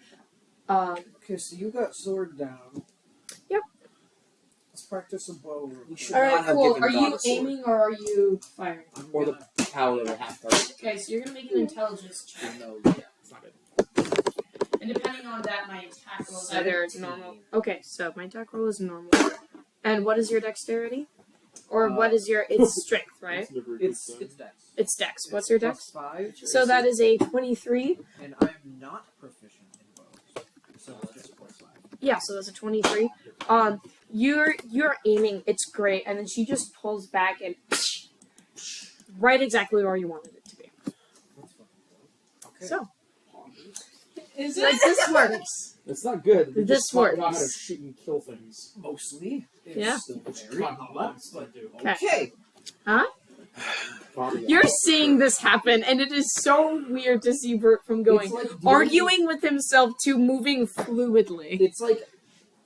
Okay, so you got sword down. Yep. Let's practice a bow. real You quick. should All not right, have cool. given Are God you a sword. aiming or are you firing? Or the paladin would have to. Okay, so you're gonna make an intelligence check. No, yeah, it's not good. And depending on that, my attack roll is either 17. normal. Okay, so my attack roll is normal. And what is your dexterity? Or what is your? It's strength, right? It's dex. It's dex. What's your dex? +5. So that is a 23. And I'm not proficient in bows. So it's just +5. Yeah, so that's a 23. You're aiming. It's great, and then she just pulls back and right exactly where you wanted it to be. That's fucking cool. Okay. So Is like it? this works. It's not good. They This just talk about works. how to shoot and kill things. Mostly. It's Yeah. still Which very not a lot, but do. Okay. You're seeing this happen, and it is so weird to see Bert from going It's like arguing with himself to moving fluidly. It's like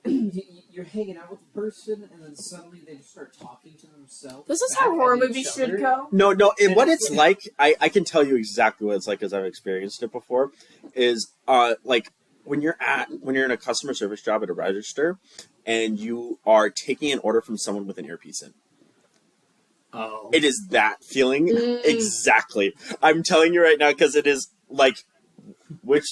you're hanging out with a person, and then suddenly they just start talking to themselves. This is back how at horror each movies other. should go. No, what it's like, I can tell you exactly what it's like because I've experienced it before, is like when you're in a customer service job at a register and you are taking an order from someone with an earpiece in. Oh. It is that feeling Mm. exactly. I'm telling you right now because it is like which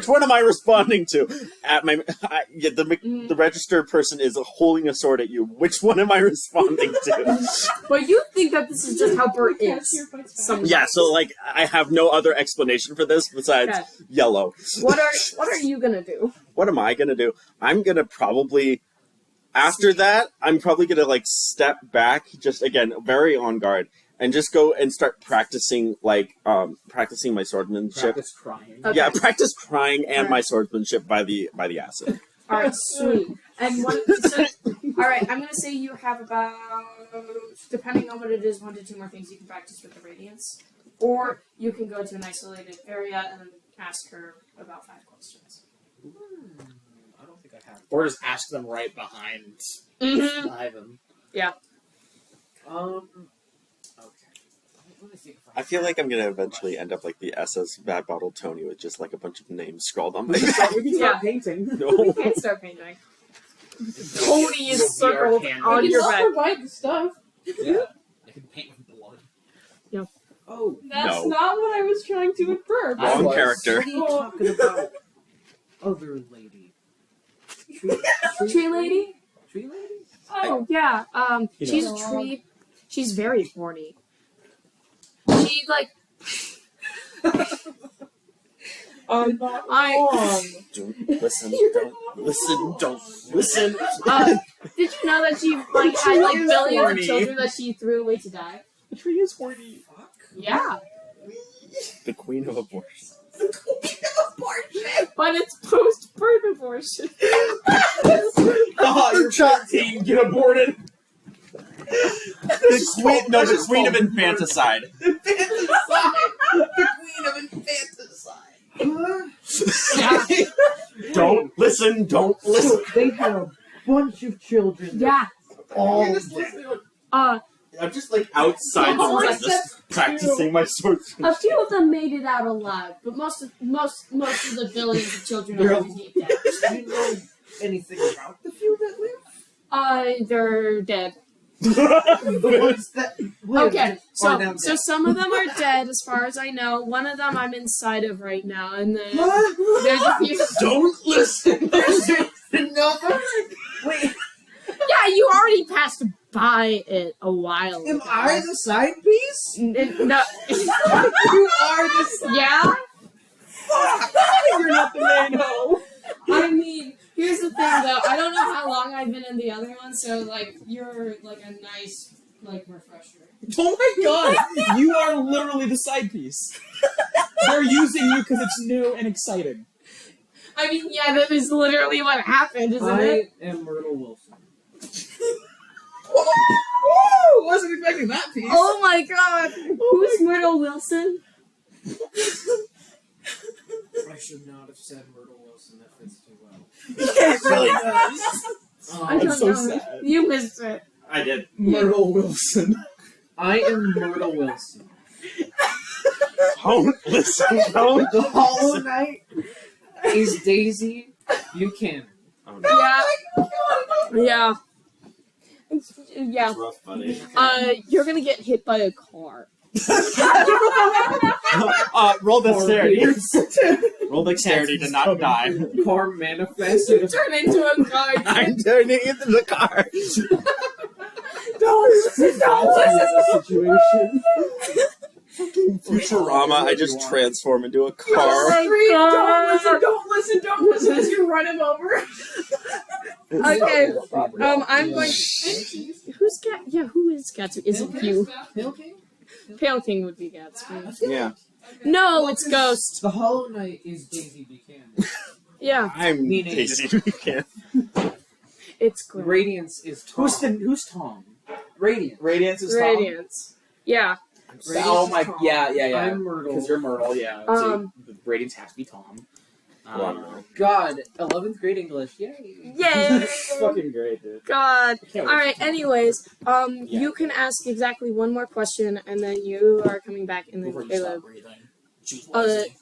one am I responding to? At my the register person is holding a sword at you. Which one am I responding to? But you think that this is just how Bert Cashier is. fights back. Sometimes. Yeah, so like I have no other explanation for this besides Okay. yellow. What are you gonna do? What am I gonna do? I'm gonna probably after that, I'm probably gonna like step back, just again, very on guard, and just go and start practicing practicing my swordsmanship. Practice crying. Okay. Yeah, practice crying and Alright. my swordsmanship by the acid. All right, sweet. And all right, I'm gonna say you have about, depending on what it is, 1 to 2 more things you can practice with the Radiance, or you can go to an isolated area and then ask her about 5 questions. I don't think I have. Or just ask them right behind Mm-hmm. them. Okay. Let me think. If I feel like I'm gonna eventually end up like the SS Bad Bottle Tony with just like a bunch of names scrawled on my We can back. start painting. We No. can't start painting. Tony is circled We are on You your can back. provide the stuff. Yeah. I can paint with blood. Oh, That's No. not what I was trying to infer. but- Wrong was. character. what are you talking about? Other lady. Tree lady? Tree lady? Oh yeah. You She's know. a tree. She's very horny. She like. You're not I. wrong. Don't listen. Don't listen. Don't listen. Did you know that she like had like is billions horny. of children that she threw away to die? The tree is horny. Fuck. Yeah, The queen of abortion. but it's post-birth abortion. Oh, you're 14. Get aborted. The queen of infanticide. The queen of infanticide. Yeah, Don't listen. Don't listen. They had a bunch of children. yeah. All I'm just like outside the Oh, ring, I just practicing my swordsmanship. A few of them made it out alive, but most of the billions of children are already dead. Do you know anything about the few that live? They're dead. The ones that live Okay, are so now so dead. some of them are dead, as far as I know. One of them I'm inside of right now, and then What? there's a few. Don't listen. No! by it a while ago. Am I the side piece? No. You are the Yeah? You're not the main hoe. I mean, here's the thing though. I don't know how long I've been in the other one, so like you're like a nice like refresher. Oh my god! You are literally the side piece. They're using you because it's new and exciting. I mean, yeah, that is literally what happened, isn't it? I am Myrtle Wilson. Woo! Wasn't expecting that piece. Oh my god! Who's Myrtle Wilson? I should not have said Myrtle Wilson. That fits too well. It really does. I don't I'm so know. sad. You missed it. I did. Myrtle Wilson. I am Myrtle Wilson. Don't listen. Don't. The Hollow Knight is Daisy Buchanan. Oh, no. Yeah. Yeah. Yeah. It's rough, buddy. You're gonna get hit by a car. Roll dexterity. Roll dexterity to not die. Car manifested. Turn into a car. I'm turning into the car. Don't listen. Situation. Futurama, I just transform into a car. Don't listen as you run him over. Okay. I'm going. Who's Gat? Yeah, who is Gatsby? Is it you? Pale King? Pale King would be Gatsby. Yeah. No, it's Ghost. The Hollow Knight is Daisy Buchanan. Yeah, I'm Meaning- Daisy Buchanan. it's great. Radiance is Tom. Who's Tom? Radiant. Radiance is Tom. Radiance. Yeah. Oh my, Tom. yeah. I'm Myrtle. Because you're Myrtle, yeah. Um, So Radiance has to be Tom. God, 11th grade English. Yay. Yay! Fucking great, dude. God. Can't All wait. right. Anyways, you can ask exactly one more question, and then you are coming back, and then Before you Caleb. stop breathing. Choose Uh, wisely.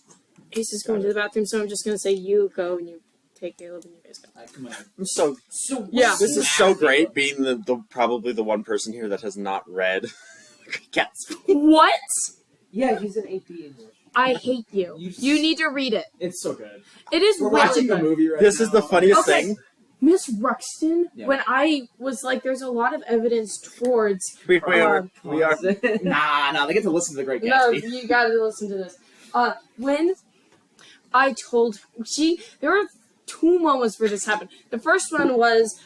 Ace is going to the bathroom, so I'm just gonna say you go and you take Caleb and you guys go. Come on. I'm so. So Yeah. This is so great being the probably the one person here that has not read Gatsby. What? Yeah, he's an AP English. I hate you. You need to read it. It's so good. It is We're really watching the good. movie right This now. is the funniest Okay. thing. Miss Ruxton, Yeah. when I was like, there's a lot of evidence towards. We are. Nah, they get to listen to the Great No, Gatsby. you gotta listen to this. When I told there were two moments where this happened. The first one was,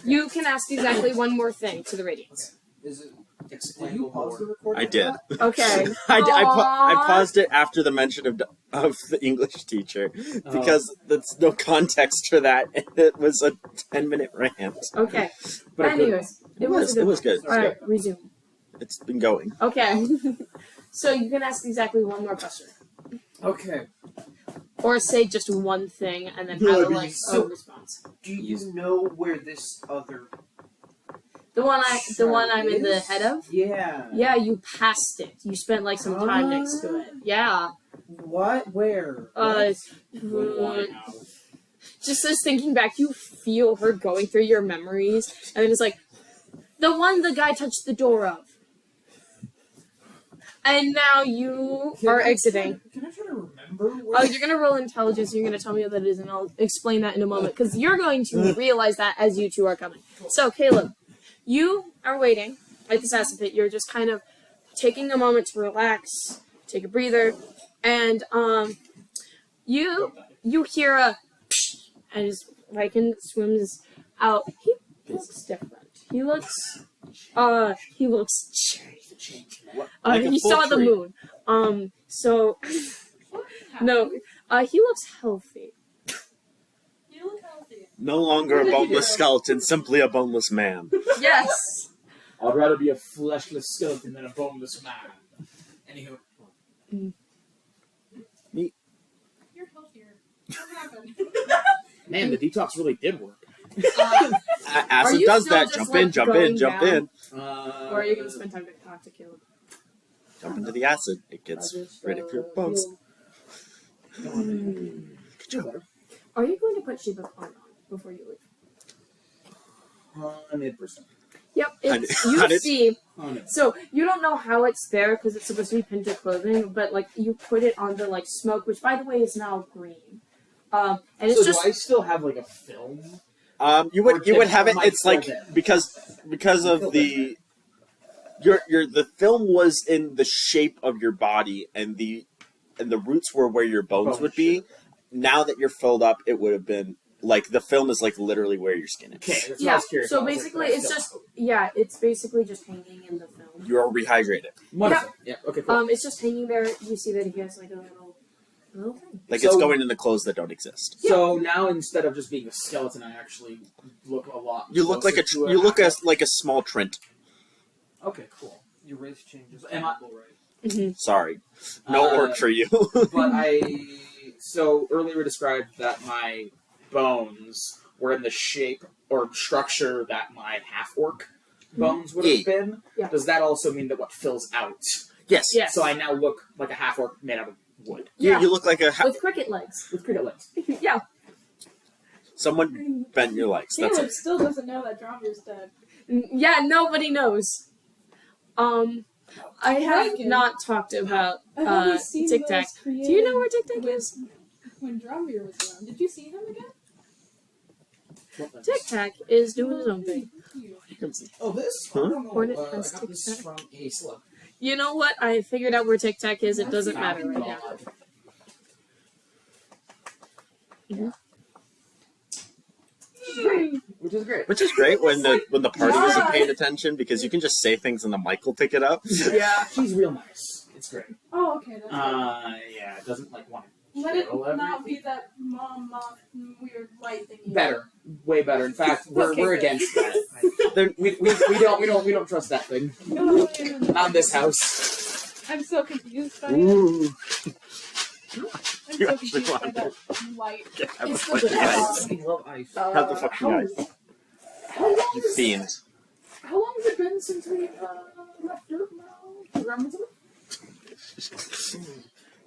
you can ask exactly one more thing to the Radiance. Is it? Explain Did you the pause lore. the recording? I did. Okay. I paused it after the mention of the English teacher because there's no context for that, and it was a 10-minute rant. Okay. But a good Anyways, it was It was good. All right, resume. It's been going. Okay. So you can ask exactly one more question, Okay. or say just one thing, and then Yeah, have but a so- response. Do you know where this other? The one I'm in the head of. Yeah. Yeah, you passed it. You spent like some time next to it. Yeah. What? Where? Just as thinking back, you feel her going through your memories, and then it's like, the one the guy touched the door of. And now you are exiting. Can I try to remember? Oh, you're gonna roll intelligence, and you're gonna tell me what that is, and I'll explain that in a moment, because you're going to realize that as you two are coming. So, Caleb, you are waiting at this acid pit. You're just kind of taking a moment to relax, take a breather, and you hear a psh, as Lycan swims out. He looks different. He looks Like a he full saw the tree. moon. So no, he looks healthy. You look healthy. No longer a boneless skeleton, simply a boneless man. Yes. I'd rather be a fleshless skeleton than a boneless man. Anywho. You're healthier. What happened? Man, the detox really did work. Acid you does still that. just, Jump like, in, jump going in, jump down? in. Or are you gonna spend time to talk to Caleb? Jump into the acid. It gets ready for your bones. Good job. Are you going to put Shape of Honor on before you leave? 100%. Yep. It's, you How did- see. 100%. So you don't know how it's there because it's supposed to be pinned to clothing, but like you put it on the like smoke, which by the way is now green. And it's So just do I still have like a film? You would have it. It's like because because of the the film was in the shape of your body, and the roots were where your bones would be. Now that you're filled up, it would have been like the film is like literally where your skin is. Okay, that's what I Yeah. was curious So about. basically, it's just it's basically just hanging in the film. You're rehydrated. Wonderful. Yeah. Okay. Cool. It's just hanging there. You see that he has like a little thing. Like So- it's going in the clothes that don't exist. So now instead of just being a skeleton, I actually look a lot. You look like closer to like a small Trent. Okay. Cool. Your race changes. Am I- right? Sorry, no orc for you. But so earlier we described that my bones were in the shape or structure that my half-orc bones would have been. Yeah. Does that also mean that what fills out? Yes. Yes. So I now look like a half-orc made out of wood. Yeah. You look like With cricket legs. With cricket legs. Yeah. someone bent your legs. That's Caleb it. still doesn't know that Dromir's dead. Yeah, nobody knows. I have Dragon. not talked about I've only seen Tic Tac. those created Do you know where Tic Tac with- is? when Dromir was around. Did you see him again? Tic Tac is doing his own thing. Oh, this? Huh? I don't know. Hornet I has got Tic this Tac. from a slug. You know what? I figured out where Tic Tac is. It doesn't matter right now. Which is great. Which is great when the party isn't paying attention because you can just say things and the mic will pick it up. Yeah, she's real nice. It's great. Oh, okay. That's Yeah, it doesn't like want to Let it kill not everything. be that moth weird light thingy. Better, way better. In fact, we're Okay, we're good. against that. we don't trust that thing. Oh, Not in this house. I'm so confused by it. Ooh. I'm You so actually confused by want that light. Have the It's fucking the ice. I love ice. Have the fucking ice. How long, You fiend. how long has it been since we left Dirt now? Remember?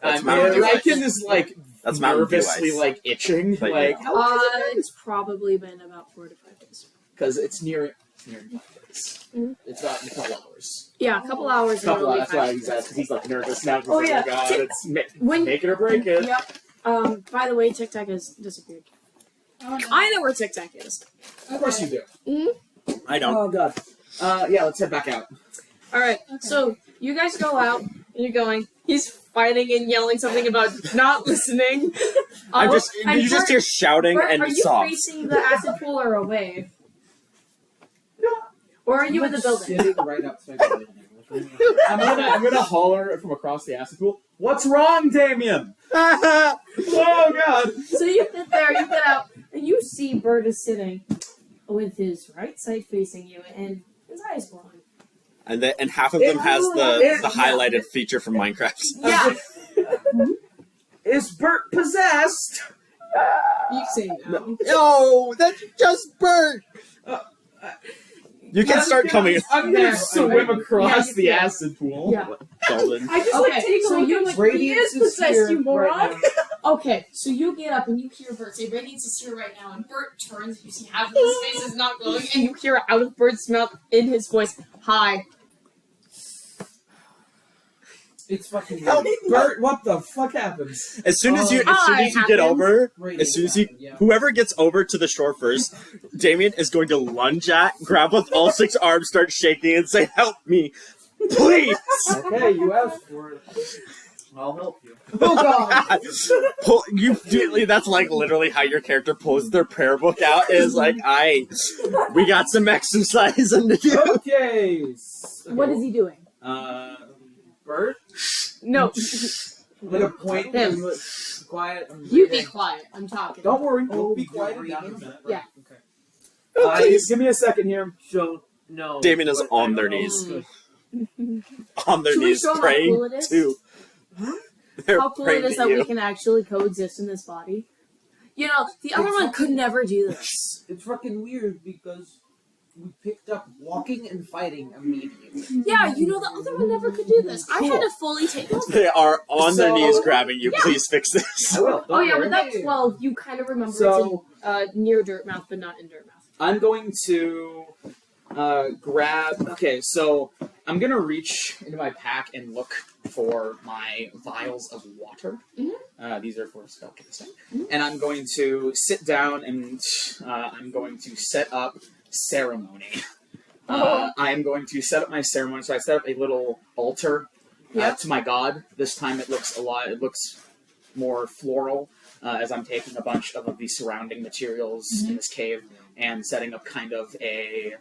That's Mountain Dew. Lycan is like That's Mountain Dew nervously ice. like itching, But like It's probably been about 4 to 5 days. because it's near 5 days. Mhm. It's about a couple hours. Yeah, a couple hours. and it'll be That's why 5 he's asking. He's like nervous now. He's Oh, like, yeah. oh god, it's When- make it or break it. Yep. By the way, Tic Tac has disappeared. Oh, no. I know where Tic Tac is. Of course you do. I don't. Oh god. Yeah, let's head back out. All right. Okay. So you guys go out, and you're going. He's fighting and yelling something about not listening. I'm just and you just Bert- hear shouting Bert, and are you sobs. facing the acid pool or away? Or are you in the building? Sitting right outside the building. I'm gonna holler from across the acid pool. What's wrong, Damien? Oh god. So you get there, you get out, and you see Bert is sitting with his right side facing you and his eyes glowing. And half of them has the highlighted feature from Minecraft. Yeah. Is Bert possessed? You say no. No, that's just Bert. You can start coming. I'm There. gonna swim across Yeah, the you can. acid pool. Yeah. Golden. I just Okay, like take a so look you- and like, Radiance he is possessed, here you moron. right now. Okay, so you get up and you hear Bert say, Radiance is here right now, and Bert turns, you see half of his face is not glowing, and you hear out of Bert's mouth, in his voice, hi. It's fucking Help. Bert, what the fuck happens? As soon as you get happens. over, Radiance as soon as you happened, yeah. whoever gets over to the shore first, Damien is going to lunge at, grab with all 6 arms, start shaking, and say, "Help me, please!" Okay, you asked for it. I'll help you. Oh god. That's like literally how your character pulls their prayer book out. Is like, we got some exercising to do. Okay. What is he doing? Bert? No, I'm gonna point Him. and look quiet. I'm you be breathing. quiet, I'm talking. Don't worry. Oh, Be you're quiet. breathing. and down. Yeah. Okay. Give me a second here. So no. Damien is but on I their know- knees. On their Should we knees, show how praying cool it is? to. They're How cool praying it is to that you. we can actually coexist in this body. You know, the other one could never do this. It's fucking weird because we picked up walking and fighting immediately. Yeah, you know, the other one never could do this. I had to fully take over. They are on their So- knees grabbing you. Yeah. Please fix this. I will. Oh yeah, don't with worry. that 12, you kind of remember So- it's near Dirtmouth, but not in Dirtmouth. I'm going to grab. Okay, so I'm gonna reach into my pack and look for my vials of water. These are for spellcasting, and I'm going to sit down and I'm going to set up ceremony I am going to set up my ceremony. So I set up a little altar to my god. This time it looks more floral, as I'm taking a bunch of the surrounding materials in this cave and setting up kind of a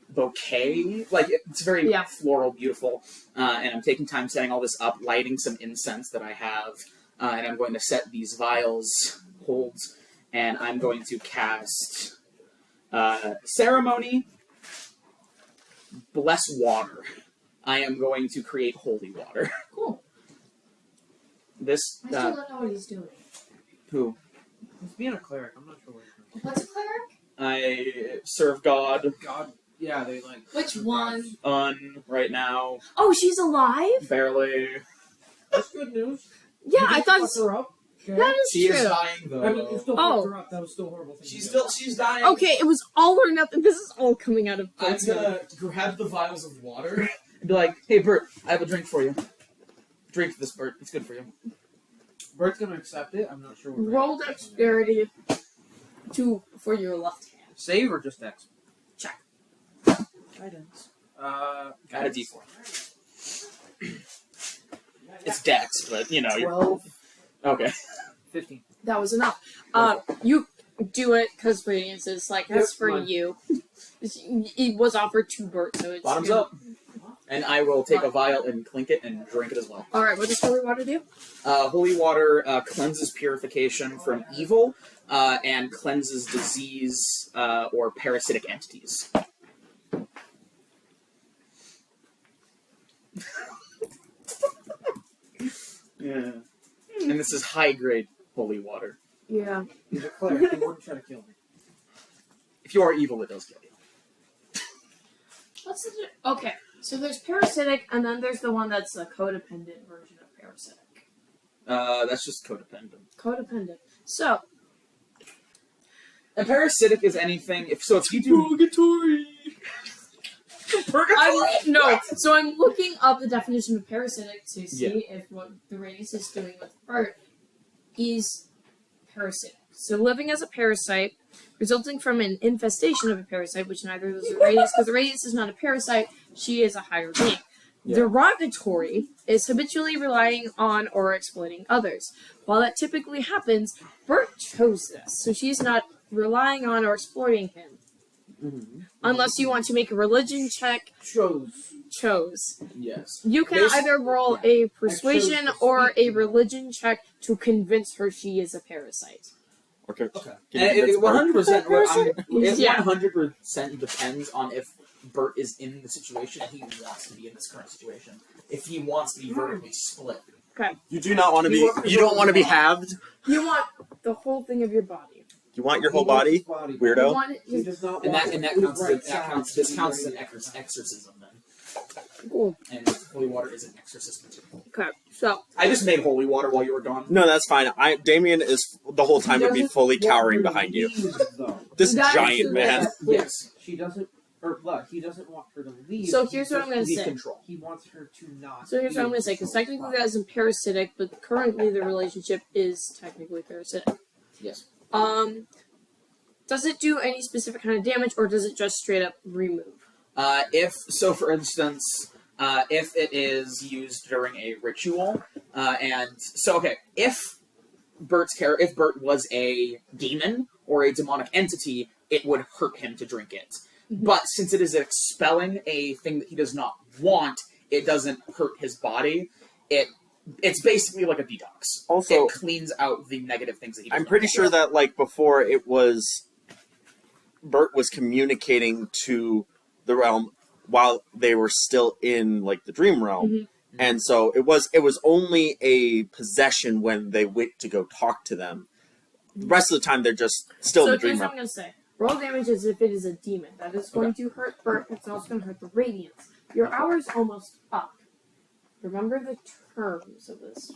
bouquet. Like, it's very floral, beautiful. And I'm taking time setting all this up, lighting some incense that I have, and I'm going to set these vials, holds, and I'm going to cast ceremony, bless water. I am going to create holy water. Cool. This, I still don't know what he's doing. who? He's being a cleric. I'm not sure what he's doing. What's a cleric? I serve God God, yeah, they like. Which one? right now, Oh, she's alive? barely. That's good news. Yeah, You I didn't thought fuck her up. Okay. that is She true. is dying though. I mean, you still Oh. fucked her up. That was still a horrible thing. She's dying. Okay, it was all or nothing. This is all coming out of I'm Bert's gonna mouth. grab the vials of water. And be like, hey Bert, I have a drink for you. Drink this, Bert. It's good for you. Bert's gonna accept it. I'm not sure. What Roll dexterity 2 for your left hand. Save or just X? Check. Guidance. Add a d4. It's Dex, but you know. 12, Okay. 15. That was enough. You do it because Radiance is like, that's for mine. you. It was offered to Bert, so it's Bottoms up. And I will take a vial and clink it and drink it as well. Alright, what does holy water do? Holy water cleanses purification from evil and cleanses disease or parasitic entities. Yeah. And this is high grade holy water. Yeah. He's a cleric. He wouldn't try to kill me. If you are evil, it does kill you. What's the okay, so there's parasitic, and then there's the one that's a codependent version of parasitic. That's just codependent. Codependent. So, A parasitic is anything. If you do Purgatory. so I'm looking up the definition of parasitic to see if what the Radius is doing with Bert is parasitic. So living as a parasite, resulting from an infestation of a parasite, which neither is the Radius, because the Radius is not a parasite, she is a higher being. Yeah. Derogatory is habitually relying on or exploiting others. While that typically happens, Bert chose this, so she's not relying on or exploiting him. Unless you want to make a religion check, chose. yes. You can There's- either roll a persuasion or a religion check to convince her she is a parasite. Okay. And it 100%. It Yeah. 100% depends on if Bert is in the situation and he wants to be in this current situation. If he wants to be vertically split. You do not want to be. You don't want to be halved. You want the whole thing of your body. You want your whole body, You weirdo. want it, He does not And want that the counts. right This side counts as to an be ready. exorcism then. cool. And holy water is an exorcist material. Okay, so I just made holy water while you were gone. No, that's fine. Damien is the whole time would be fully cowering behind you. This That is giant true. man. Yes. She doesn't, he doesn't want her to leave. So here's what I'm gonna Need say. control. He wants her to not. So here's what I'm going to say, because technically that isn't parasitic, but currently the relationship is technically parasitic. Yes. Does it do any specific kind of damage, or does it just straight up remove? For instance, if it is used during a ritual, if Bert was a demon or a demonic entity, it would hurt him to drink it. But since it is expelling a thing that he does not want, it doesn't hurt his body. It's basically like a detox. Also, it cleans out the negative things that he does I'm not pretty want. sure that before it was Bert was communicating to the realm while they were still in the dream realm. And so it was only a possession when they went to go talk to them. The rest of the time they're just still in the dream here's what realm. I'm going to say. Roll damage as if it is a demon. That is going to hurt Bert. It's also going to hurt the Radiance. Your hour's almost up. Remember the terms of this.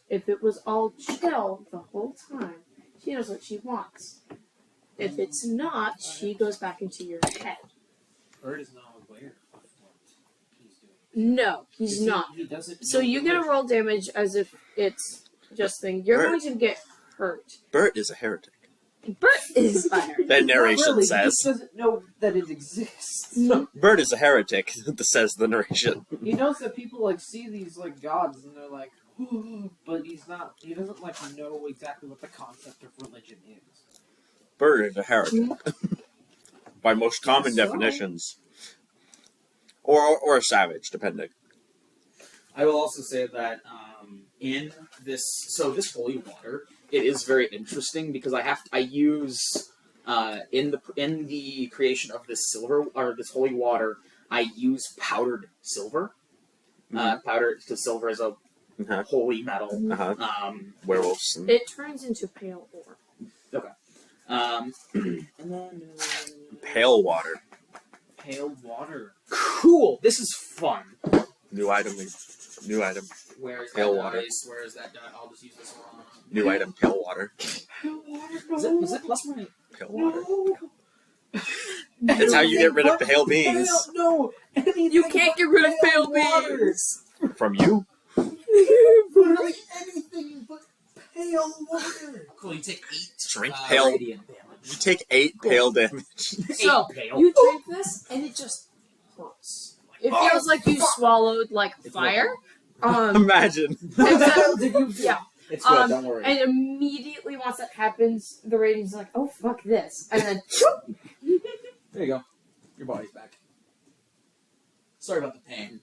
If it was all chill the whole time, she knows what she wants. If it's not, she goes back into your head. Bert is not aware of what he's doing. No, he's not. He doesn't. So know you the get a ritual. roll damage as if it's just thing. You're Bert. going to get hurt. Bert is a heretic. Bert is fire. That narration Not really, says. He just doesn't know that it exists. Bert is a heretic, says the narration. He knows that people like see these like gods and they're like, but he's not. He doesn't like know exactly what the concept of religion is. Bert is a heretic. By most common definitions. Or a savage, depending. I will also say that in this holy water, it is very interesting because I use in the creation of this silver or this holy water, I use powdered silver. Powdered because silver is a holy metal. Werewolves. It turns into pale ore. Okay. And then Pale water. Pale water. cool. This is fun. New item. Where is Pale that water. dice? Where is that die? I'll just use this one. New item. Pale water. Pale water. Was it plus my Pale water. That's how you get rid of pale beings. No. You can't get rid of pale beings. From you? Literally anything but pale water. Cool. You take 8 Drink pale. radiant damage. You take 8 pale damage. So, 8 pale. you drink this, and it just hurts. It feels like you swallowed, like, fire. Imagine. Yeah. It's good. Don't worry. And immediately once that happens, the ratings are like, oh, fuck this. And then, There you go. Your body's back. Sorry about the pain.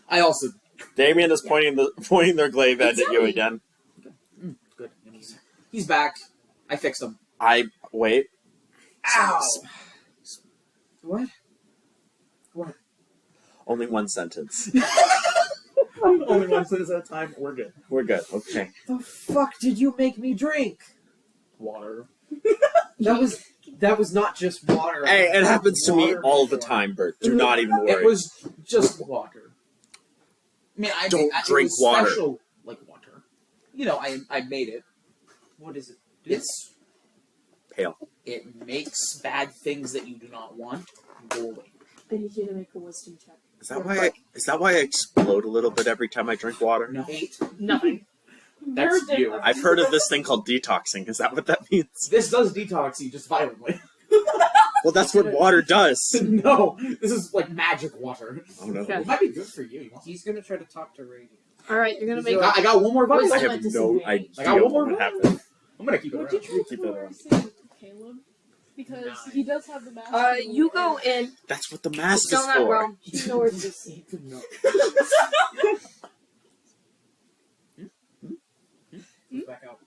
I also Damien is pointing their glaive edge at you again. good. He's back. I fixed him. Wait. Ow! What? Only one sentence. Only one sentence at a time. We're good. We're good. Okay. The fuck did you make me drink? Water. That was not just water. Hey, it happens to me Water all the before. time, Bert. Do not even worry. It was just water. I mean, Don't it drink was water. Special, like water. You know, I made it. What is it? It's pale. It makes bad things that you do not want go away. I need you to make a wisdom check. Is that why I explode a little bit every time I drink water? No. 8. Nothing. That's you. I've heard of this thing called detoxing. Is that what that means? This does detox you just violently. Well, that's what water does. No, this is like magic water. Oh no. Okay. It might be good for you. He's gonna try to talk to Radiant. Alright, you're gonna make I got one more vial. I Wisdom have at no disadvantage. I got idea one more what would vial. happen. I'm gonna keep it What around. did you Keep it around. say, Caleb? Because he does have the mask. You go in. That's what the mask Still is not for. wrong. You know where to be. No. Back out.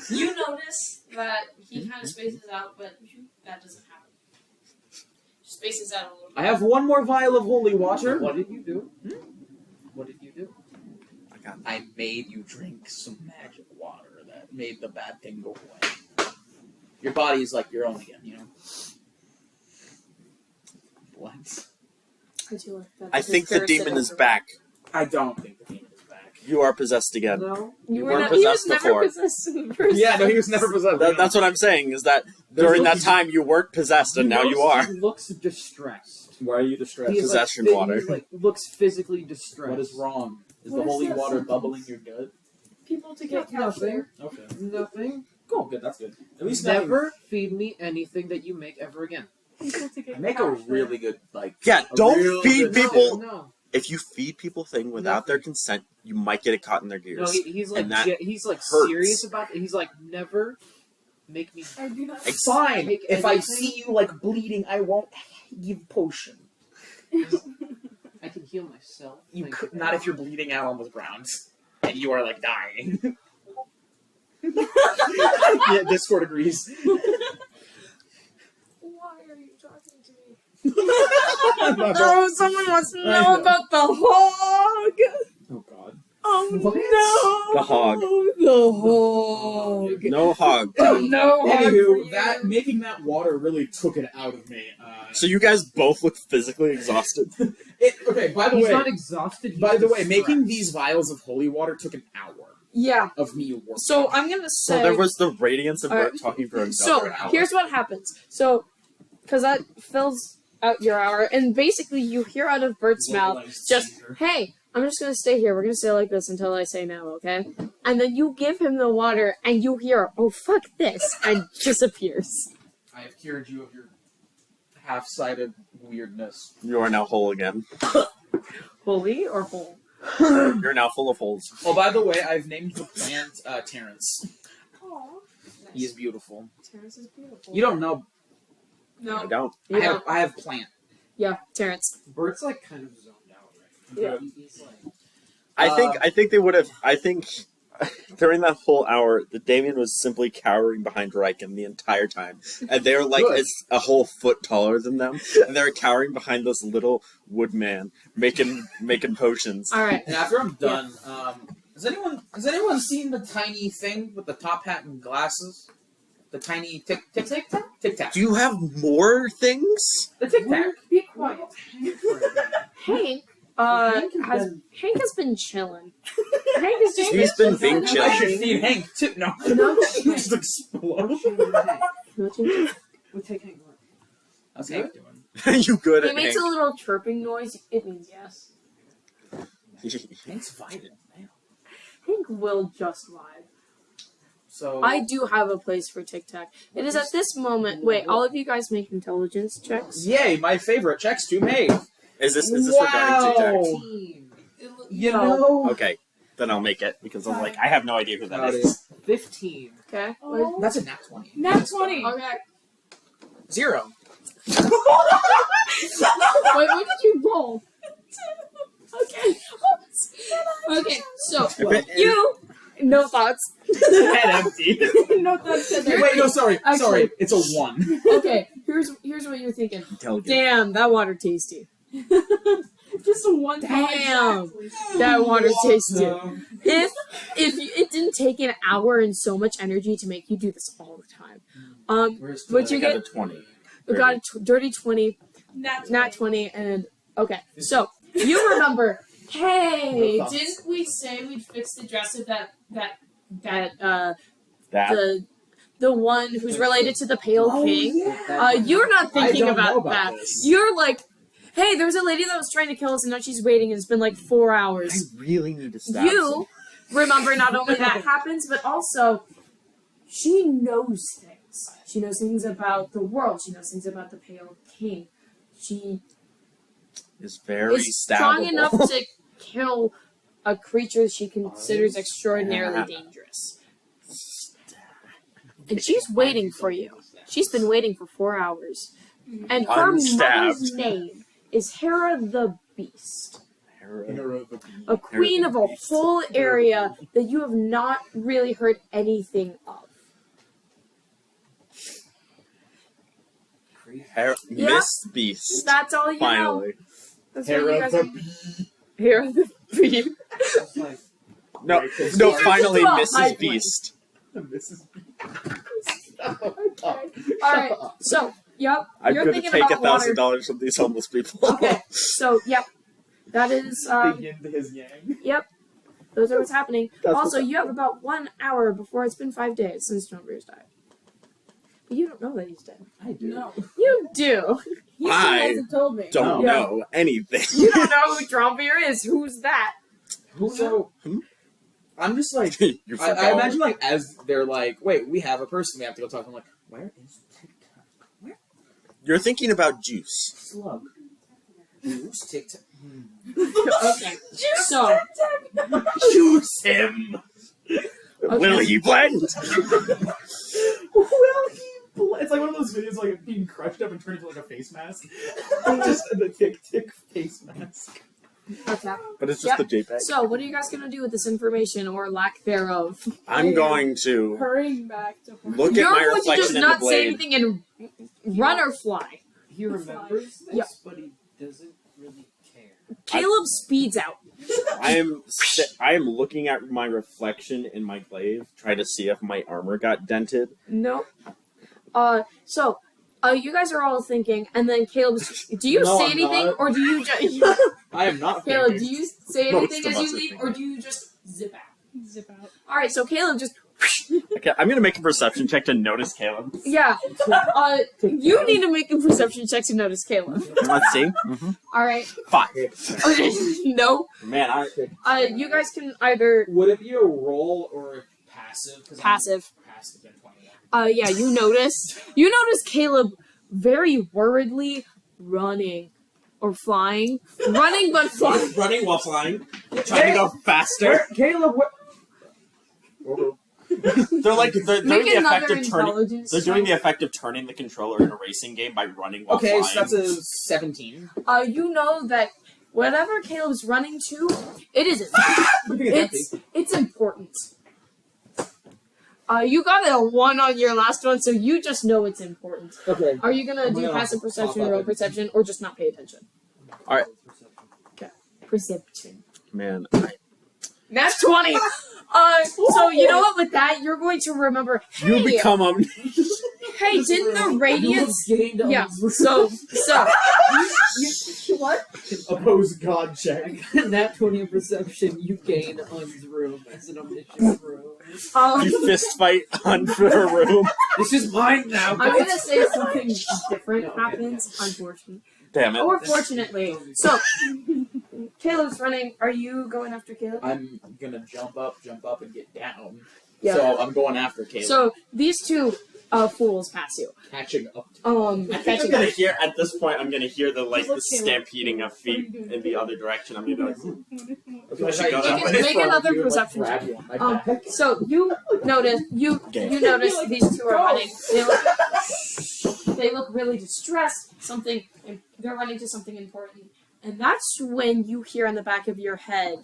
You notice that he kind of spaces out, but that doesn't happen. Spaces out a little bit. I have one more vial of holy water. What did you do? What did you do? I made you drink some magic water that made the bad thing go away. Your body is like your own again, you know? What? I think the demon is back. I don't think the demon is back. You are possessed again. No. You were weren't not, he was possessed never before. possessed in the first Yeah, no, he was never possessed. That's what I'm saying, is that during that time you weren't possessed and now you are. He looks distressed. Why are you distressed? He's Possession like, water. He like, looks physically distressed. What is wrong? Is What the is holy that water sentence? bubbling your gut? People to get Nothing. Okay. Nothing. Cool, good, that's good. At least Never feed me anything that you make ever again. People to get I make a really good, like... Yeah, a don't real feed good people. No. If you feed people thing without their consent, you might get it caught in their No, gears. he's like And that he's like hurts. serious about it. He's like, never make me. I do not. It's fine. Make If I anything- see you, like, bleeding, I won't give potion. I can heal myself. You Thank could you. not if you're bleeding out on the ground. And you are, like, dying. Yeah, Discord agrees. Why are you talking to me? Oh, someone wants to know about the hog. Oh, God. Oh What? no! The hog. The hog. No hog. No hog for you. Anywho, making that water really took it out of me. So you guys both look physically exhausted. Okay, by the He's way, not exhausted. by he's the way, distressed. making these vials of holy water took an hour Yeah. of me working. So I'm gonna So say. there was the radiance of Bert Alright. talking for himself. So for an hour. here's what happens. So, because that fills out your hour, and basically you hear out of Bert's mouth Localized just, seizure. "Hey, I'm just gonna stay here. We're gonna stay like this until I say no, okay? And then you give him the water, and you hear, oh, fuck this, and disappears. I have cured you of your half-sided weirdness. You are now whole again. Holy or whole? You're now full of holes. Oh, by the way, I've named the plant Terrence. Aw. He is beautiful. Terrence is beautiful. You don't know. I No. don't. Yeah, I have plant. yeah, Terrence. Bert's like kind of zoned out right now. Yeah. He's like, I think they would have. I think during that whole hour, the Damien was simply cowering behind Riken the entire time, and they were like Good. a whole foot taller than them, and they were cowering behind this little woodman making potions. All right. And after I'm done, has anyone seen the tiny thing with the top hat and glasses? The tiny tic tac. Do you have more things? The tic tac. Be quiet. Hank, Hank has been chilling. Hank is just He's been being I chill. should feed Hank too. No. No. You just explode. we take Hank. How's Hank doing? You good He at makes Hank? a little chirping noise. It means yes. Hank's vibing, man. Hank will just vibe. So I do have a place for Tic Tac. It is at this moment. Wait, all of you guys make intelligence checks. yay, my favorite checks to make. Is this regarding Tic Tac? You know. Okay, then I'll make it because I'm like I have no idea who that Howdy. is. 15. Okay. Oh. That's a nat 20. Nat 20. Okay. 0. Wait, what did you roll? Okay. Okay. So you no thoughts. Head empty. No, that's it. Wait, no, sorry. Actually- Sorry. It's a 1. Okay. Here's what you're thinking. Intelligent. Damn, that water tasty. Just a one time. Damn. Exactly. That water tasty. If it didn't take an hour and so much energy to make you do this all the time. Where's What'd the- you I got get? a 20. We got a dirty 20, Nat 20. nat 20, and okay. So you remember? Hey, No thoughts. didn't we say we'd fix the dress of that That the one who's related to the Pale King? You're not thinking I don't know about that. this. You're like, hey, there's a lady that was trying to kill us, and now she's waiting, and it's been like 4 I hours. really need to stop. You remember not only that happens, but also she knows things. She knows things about the world. She knows things about the Pale King. She is very is strong stabbable. enough to kill a creature she considers extraordinarily dangerous. And she's waiting for you. She's been waiting for 4 hours. And her Unstabbed. mother's name is Hera the Beast. Hera. A queen of a whole area that you have not really heard anything of. Yeah. Miss Beast. That's all you know. Finally. That's what you Hera guys the know. Hera the Beast. It's like, No, Right, no, Here's finally, the high Mrs. point. Beast. Mrs. Alright, so, yep. I'm you're gonna thinking take about water. $1,000 from these homeless people. Okay, so, yep. That is, The yin to his yang. yep. Those are what's happening. That's Also, what's you have about 1 hour before it's been 5 days since John Beers died. But you don't know that he's dead. I do. No. You do. He still I hasn't told me. Don't Yeah. know anything. You don't know who John Beer is. Who's that? So, I'm just like, You I forgot. imagine like as they're like, wait, we have a person we have to go talk to. I'm like, where is TikTok? You're thinking about juice. Slug. Who's TikTok? Okay. So, Choose him. Will he blend? Well, it's like one of those videos like being crushed up and turned into like a face mask. Just the tick face mask. okay. But it's just Yep. the JPEG. So, what are you guys going to do with this information or lack thereof? I'm going to Hurrying back to home. look at You're my going to reflection just in the not say blade. anything and run or fly. he remembers this, Yeah. but he doesn't really care. Caleb speeds out. I am looking at my reflection in my glaive, trying to see if my armor got dented. No. So, you guys are all thinking, and then Caleb's. Do you No, say I'm anything, not. or do you just. I am not Caleb, thinking. do you say Most anything of as us you are leave, thinking. or do you just zip out? Zip out. Alright, so Caleb just Okay, I'm gonna make a perception check to notice Caleb. Yeah. You need to make a perception check to notice Caleb. Let's see. All right. 5. Okay. No. Man, You guys can either Would it be a roll or a passive? 'Cause I'm passive. Passive then 21. Yeah. You notice Caleb very worriedly running or flying, running but flying. running while flying, trying to go faster. Caleb, what? They're doing Make the another effect of turning. intelligence. They're doing the effect of turning the controller in a racing game by running while Okay, flying. so that's a 17. You know that whatever Caleb's running to, it isn't. It's important. You got a 1 on your last one, so you just know it's important. Okay. Are you gonna do gonna passive perception, pop up roll and- perception, or just not pay attention? Alright. Perception. Man, That's 20. So you know what? With that, you're going to remember. Hey, you become hey, didn't the radiance? Gained Yeah. So. You what? Oppose God check. That 20 perception you gain Un's room as an omniscient room. you fist fight on her room. This is mine now. I'm gonna say something different happens. Unfortunately, Damn it. or fortunately. So, Caleb's running. Are you going after Caleb? I'm gonna jump up, and get down. Yeah. So I'm going after Caleb. So these two fools pass you. Catching up. I think I'm Catching gonna up. hear at this point. I'm gonna hear the Look, the Caleb. stampeding of feet in the other direction. I'm gonna be like, Okay, I should go that way. Make another perception check. So you notice these two are running. They look really distressed. They're running to something important, and that's when you hear in the back of your head,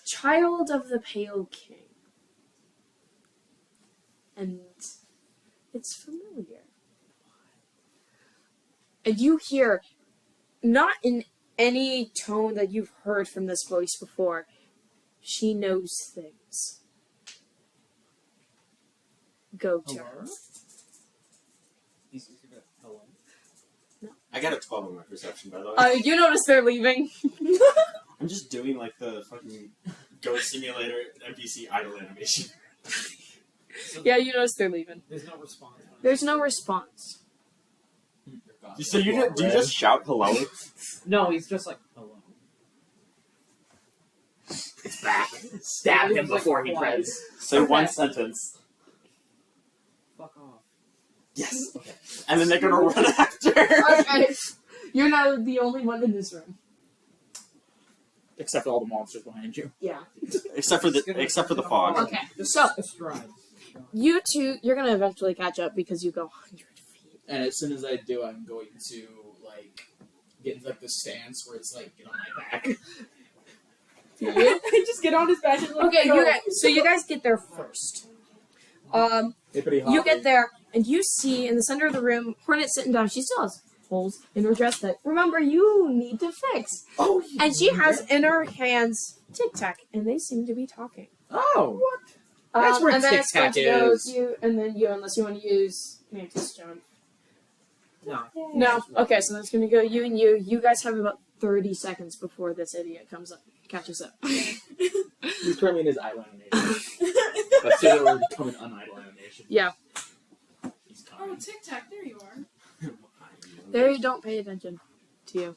"Child of the Pale King," and it's familiar. And you hear, not in any tone that you've heard from this voice before, "She knows things. Go to her." I got a 12 on my perception, by the way. You notice they're leaving. I'm just doing like the fucking Goat Simulator NPC idle animation. Yeah, you notice they're leaving. There's no response. There's no response. So do you just shout hello? No, he's just like, hello. It's back. Stab him before he cries. Say one sentence. Fuck off. Yes. Okay. And then they're gonna run after. Okay. You're not the only one in this room. Except for all the monsters behind you. Yeah. Except for the fog. Okay. So Astride. you two, you're gonna eventually catch up because you go 100 feet. And as soon as I do, I'm going to like get into like the stance where it's like get on my back. Just get on his back and Okay, you guys get there first. You get there and you see in the center of the room Hornet sitting down. She still has holes in her dress that, remember, you need to fix. Oh, And she has in her hands Tic Tac, and they seem to be talking. Oh, what? That's where and then Tic it's going Tac to go is. you, and then you, unless you want to use Mantis Stone. No. No. Okay, so that's going to go you and you. You guys have about 30 seconds before this idiot comes up, catches up. He's currently in his idle animation. But soon it will become an unidle animation. Yeah. He's Oh, coming. Tic Tac, there you are. They don't pay attention to you.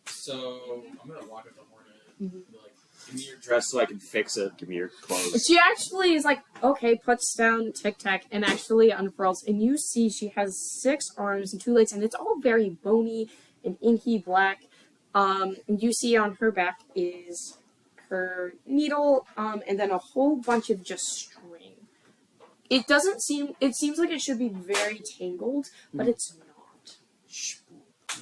So I'm gonna walk up to Hornet Mhm. and be like, give me your dress so I can fix it. Give me your clothes. She actually is like, okay, puts down Tic Tac and actually unfurls, and you see she has 6 arms and 2 legs, and it's all very bony and inky black. And you see on her back is her needle, and then a whole bunch of just string. It seems like it should be very tangled, but it's not.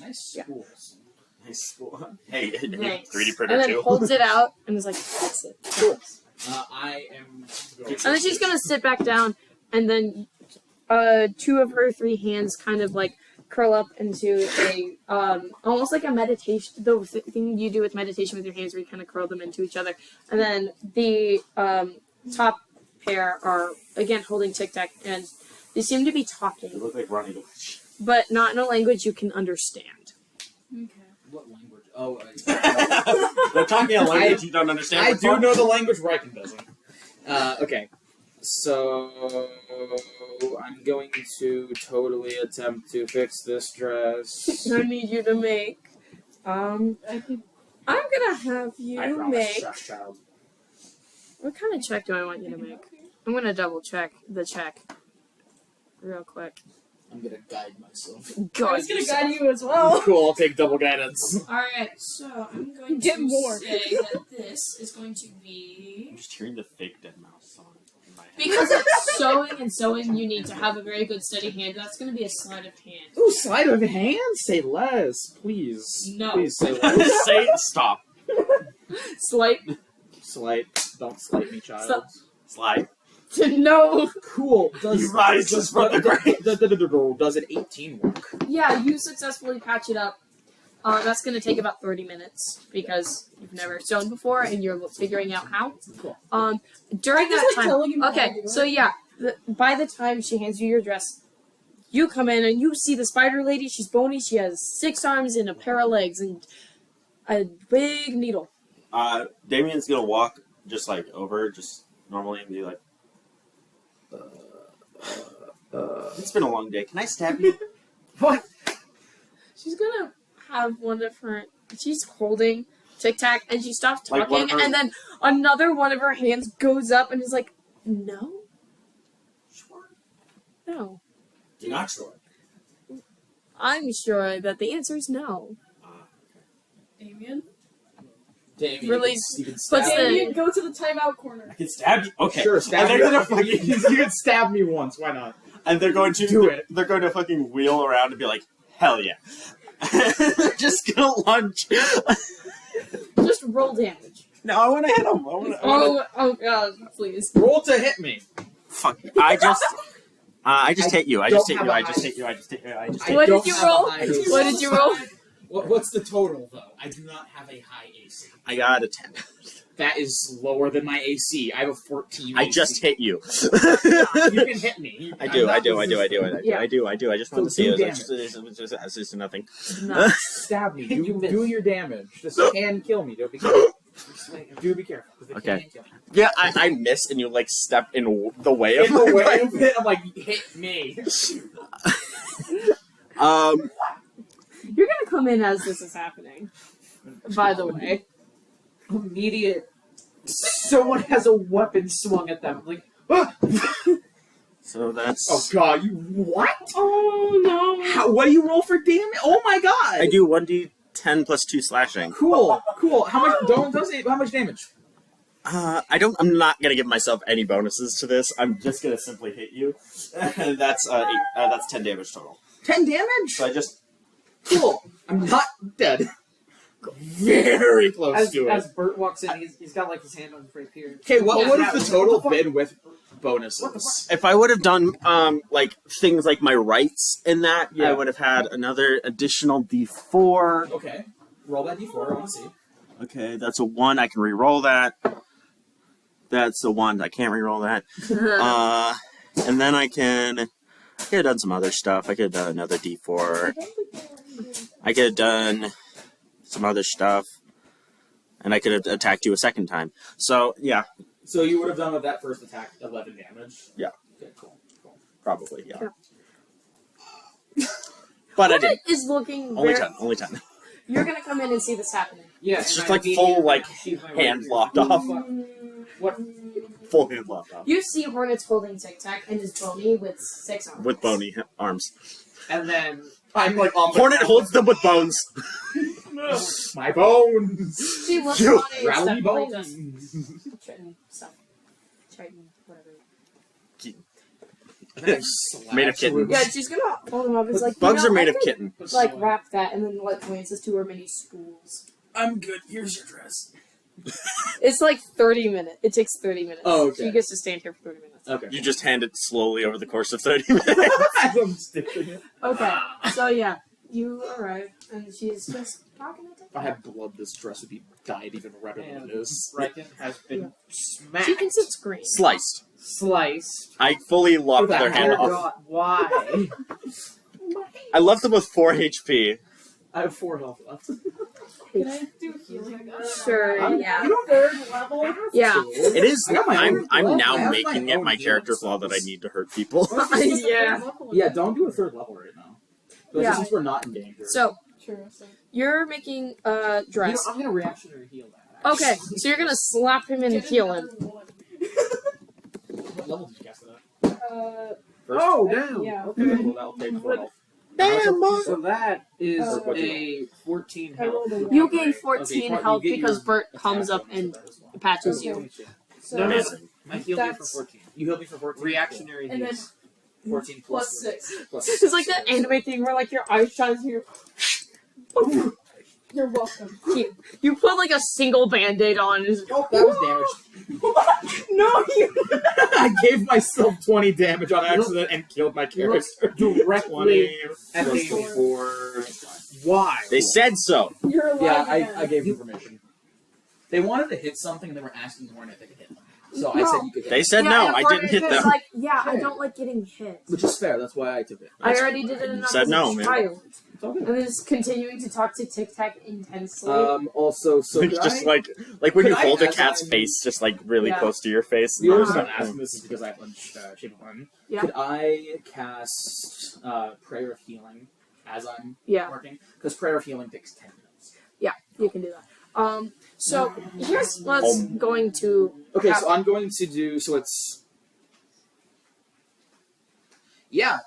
Nice Yeah. spools. Nice school. Hey, Thanks. 3D printer And then too. holds it out and is like, that's it. Cool. I am going And then she's gonna sit back down, and then 2 of her 3 hands kind of like curl up into a almost like a meditation. The thing you do with meditation with your hands, where you kind of curl them into each other, and then the top pair are again holding Tic Tac, and they seem to be You talking, look like Ronnie the Witch. but not in a language you can understand. Okay. What language Oh, They're talking a language you don't understand. I do know the language Riken doesn't. Okay. So I'm going to totally attempt to fix this dress. I need you to make. I'm I could. gonna have you I promise, make. Shush, child. What kind of check do I want you to make? I'm gonna double check the check, real quick. I'm gonna guide myself. I was gonna guide you as well. Cool, I'll take double guidance. Alright, so I'm going Get to more. say that this is going to be... I'm just hearing the fake dead mouse song in my head. Because it's sewing and sewing, you need to have a very good steady hand. That's going to be a sleight of hand. Ooh, sleight of hand? Say less, please. No. Please say less. Say stop. Sleight? Slight. Don't slight me, child. Stop. Slide. No. Cool. He rises from the grave. Does an 18 work? Yeah, you successfully patch it up. That's going to take about 30 minutes because you've never sewn before and you're figuring out how. Cool. During that like time, telling him how to okay, do it. so yeah, by the time she hands you your dress, you come in and you see the spider lady. She's bony. She has 6 arms and a pair of legs and a big needle. Damien's gonna walk just like over, just normally, and be like, "It's been a long day. Can I stab you?" What? She's gonna have one of her. She's holding Tic Tac, and she stops Like one talking, of her- and then another one of her hands goes up and is like, "No, Sure. no." You're not sure. I'm sure that the answer is no. Damien? Damien, Really you can puts stab the- me. Damien, go to the timeout corner. I can stab you. Okay. Sure, stab And they're me. gonna fucking, You can stab me once. Why not? and they're going to Do it. They're going to fucking wheel around and be like, "Hell yeah!" They're just gonna lunge. Just roll damage. No, I want to hit him. Oh god, please. Roll to hit me. Fuck! I just hit you. I don't just hit have you. a I just high- hit you. I just hit you. I just I hit What you. did you roll? What did you roll? What's the total, though? I do not have a high AC. I got a 10. That is lower than my AC. I have a 14 I AC. just hit you. You can hit me. I do. I'm I not do. I Yeah. do. I just wanted to So see do it. damage. It's just nothing. No. Stab me. You missed. Do your damage. This can kill me. Don't be careful. Do be careful. 'cause it Okay. can kill me. Yeah, I missed, and you like step in the way of In the my way bike. of it, I'm like, hit me. You're gonna come in as this is happening. By the way. Immediate. Someone has a weapon swung at them. Like, ah! So that's. Oh god, you what? Oh no. How, what do you roll for damage? Oh my god! I do 1d10 plus 2 slashing. Cool. How much? Don't say how much damage. I'm not gonna give myself any bonuses to this. I'm just gonna simply hit you. That's 10 damage total. 10 damage. So I just. Cool. I'm not dead. Very close as, to it. as Bert walks in, he's got like his hand on his rapier. Okay, what Yeah. would have the total been with bonuses? If I would have done like things like my rights in that, Yeah. I would have had another additional d4. Okay, roll that d4. I want to see. Okay, that's a 1. I can re-roll that. That's a 1. I can't re-roll that. And then I could have done some other stuff. I could have done another d4. I could have done some other stuff. And I could have attacked you a second time. So, yeah. So you would have done with that first attack 11 damage. Yeah. Okay, cool. Probably, yeah. But I didn't. It is looking Only very... 10. Only 10. You're gonna come in and see this happening. Yeah, It's and just I like immediately full, like, sheathe my hand rapier. lopped off. What? Full hand lopped off. You see Hornet's holding Tic Tac and is bony with 6 arms. With bony arms. And then I'm like on Hornet holds them with bones. my bones. She looks You on it Rowdy and bones. Triton stuff. Triton, whatever. Made of kitten. Yeah, she's gonna hold him up. It's like, Bugs you know, are made I of could, kitten. like, wrap that and then, like, Francis to her mini spools. I'm good. Here's your dress. It's like 30 minutes. It takes 30 minutes. Oh, okay. She gets to stand here for 30 minutes. Okay. You just hand it slowly over the course of 30 minutes. As I'm stitching it. Okay, so yeah, you arrive, and she's just talking to If I had blood, this dress would be dyed even redder than And it is. Riken has been smacked, She thinks it's green. Sliced. sliced. I fully lopped With a their hand Oh off. God, why? I left them with 4 HP. I have 4 health left. Can I do healing? Sure, I'm- yeah. You don't third level. Yeah. It is. I got my I'm own club. I now have making my it own my character healing flaw that I spells. need to hurt people. Yeah. Yeah, don't do a third level right now. But Yeah. since we're not in danger. So, True. So you're making a You know, dress. I'm gonna reactionary heal that. Okay, so you're gonna slap him and get heal him. another one. What level did you cast it at? Oh, damn. Yeah. Okay, well, that'll take 4 health. Damn, Mark. So that is Uh, a 14 I health. rolled a one. You gain Okay, 14 you health get because your Bert attack comes up bonus and with that as well. patches you. Holy shit. So No, no, Amazing. I healed you for That's- 14. You healed me for 14? Reactionary And then heals. 14 plus 6. Plus It's like that 6. anime thing where like your eyes shine through. You're welcome. You put like a single band-aid on. And Oh, that was damaged. no, you. I gave myself 20 damage on accident and killed my You look character. directly at plus the... 4. Why? They said so. You're alive. Yeah, again. I gave information. They wanted to hit something and they were asking Hornet if they could hit them. So I No. said you could hit They them. said no. and I Hornet didn't hit is them. Like, yeah, I don't like getting hit. Which is fair, that's why I took it. I already did it enough said as no, a man. child. It's all good. And then just continuing to talk to Tic Tac intensely. Also, so It's could just I, like when you could I, hold a as cat's I'm- face just like really Yeah. close to your face. the only reason Uh-huh. I'm asking this is because I have Shape of Harmony. Yeah. Could I cast Prayer of Healing as I'm Yeah. working? Because Prayer of Healing takes 10 minutes. You can do that. So here's what's going to. Okay, happen. so I'm going to do, so it's... Yeah,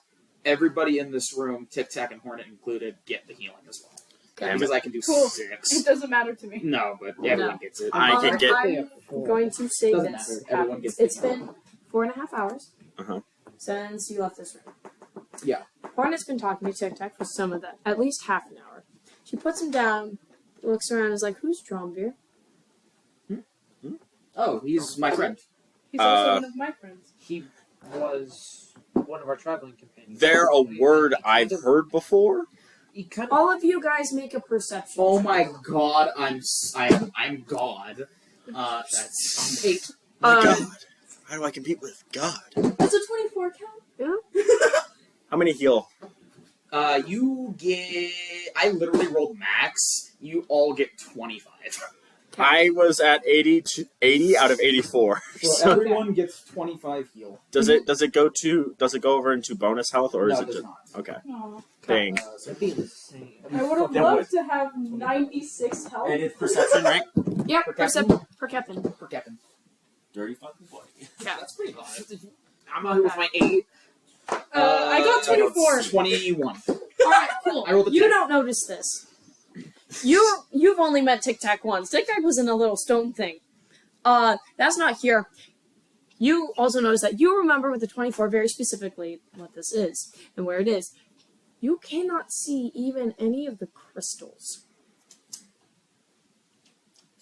everybody in this room, Tic Tac and Hornet included, get the healing as well. Okay. Because I can do Cool. 6. It doesn't matter to me. No, but everyone gets it. I can get. I'm going to say Doesn't this. matter. Everyone happens. gets It's it. been 4.5 hours Uh-huh. since you left this room. Yeah. Hornet's been talking to Tic Tac for some of that, at least half an hour. She puts him down, looks around, and is like, "Who's Drombeer?" Oh, he's my friend. He's also Uh, one of my friends. He was one of our traveling companions. They're a word I've heard before. He kind of... All of you guys make a perception. Oh check. my god, I'm God. That's 8. God. How do I compete with God? That's a 24 count. How many heal? You get. I literally rolled max. You all get 25. I was at 80 out of 84. So So everyone gets 25 heal. does it go over into bonus health or is No, it it does just not. okay? Aw. Dang. So it'd be the same. I would have That loved to have 96 health. And it's perception, right? Yep, Per captain? per captain. Per captain. Dirty fucking boy. Yeah. That's pretty high. I'm out here with my 8. I got 24. 21. Alright, cool. I rolled a You 10. don't notice this. You've only met Tic Tac once. Tic Tac was in a little stone thing. That's not here. You also notice that you remember with the 24 very specifically what this is and where it is. You cannot see even any of the crystals.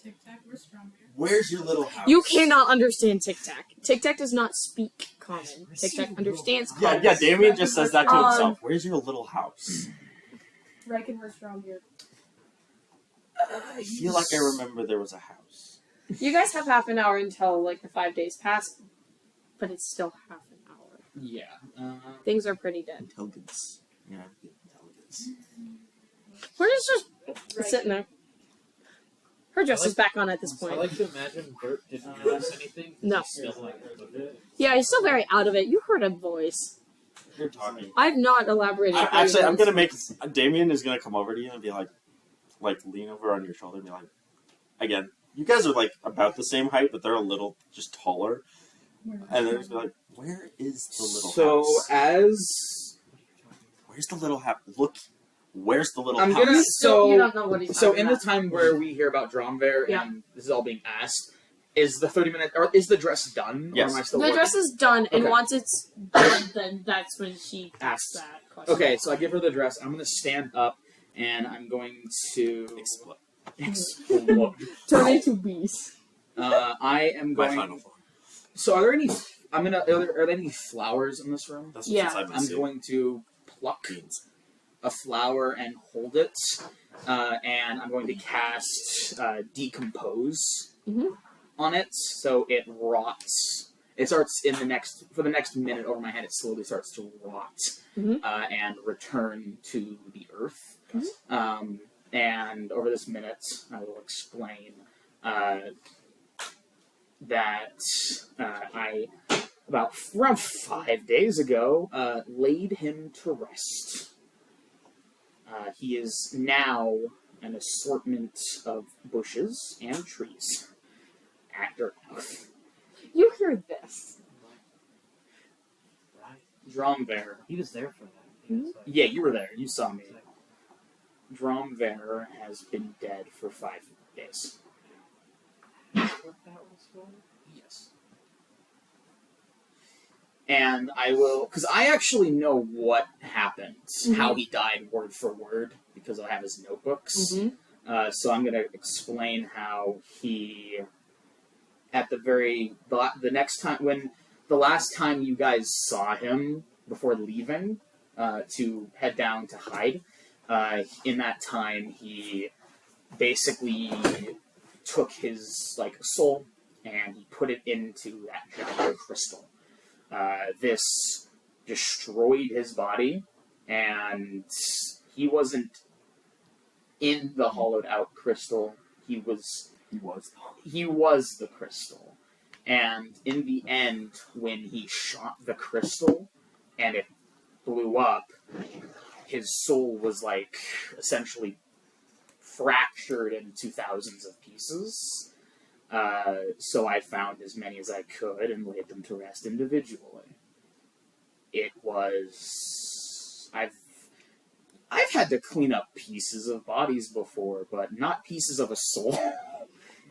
Tic Tac, we're strong here. Where's your little house? You cannot understand Tic Tac. Tic Tac does not speak common. Tic Tac understands common. Yeah, Damien just says that to Um, himself. Where's your little house? Reckon we're strong here. I feel like I remember there was a house. You guys have half an hour until like the 5 days pass, but it's still half an hour. Yeah. Things are pretty dead. Intelligence. Yeah, intelligence. We're just sitting there. Her dress is back on at this I point. like to imagine Bert didn't notice anything. No. He's still like, Yeah, he's still very out of it. You heard a voice. You're talking. I've not elaborated. for you Actually, I'm guys. gonna make Damien is gonna come over to you and be like lean over on your shoulder and be like, again, you guys are like about the same height, but they're a little just taller. And then just be like, where is the little house? Where's the little house? Look, where's the little I'm house? gonna- You don't know what he's So talking in the about. time where we hear about Drombear Yeah. and this is all being asked, is the 30-minute or is the dress done? Yes. Or am I still The working? dress is done, and Okay. once it's done, then that's when she asks Asks. that question. Okay, so I give her the dress. I'm gonna stand up and I'm going to Explode. explode. Turn into bees. I am My going. final form. So are there any? Are there any flowers in this room? That's Yeah. what's inside my I'm suit. going to pluck a flower and hold it, and I'm going to cast decompose Mhm. on it, so it rots. It starts for the next minute over my head. It slowly starts to rot Mhm. and return to the earth. And over this minute, I will explain that I, around 5 days ago, laid him to rest. He is now an assortment of bushes and trees at Dirtmouth. You hear this. Right. Dromver. He was there for that. He was like, Yeah, you were there. You saw me. Dromver has been dead for 5 days. what that was for? Yes. And I will, because I actually know what happened, how he died word for word, because I have his notebooks. So I'm going to explain how he, at the next time, when the last time you guys saw him before leaving to head down to hide, in that time he basically took his soul and he put it into that giant crystal. This destroyed his body, and he wasn't in the hollowed out crystal. He was the crystal. And in the end, when he shot the crystal and it blew up, his soul was essentially fractured into thousands of pieces. So I found as many as I could and laid them to rest individually. It was... I've had to clean up pieces of bodies before, but not pieces of a soul.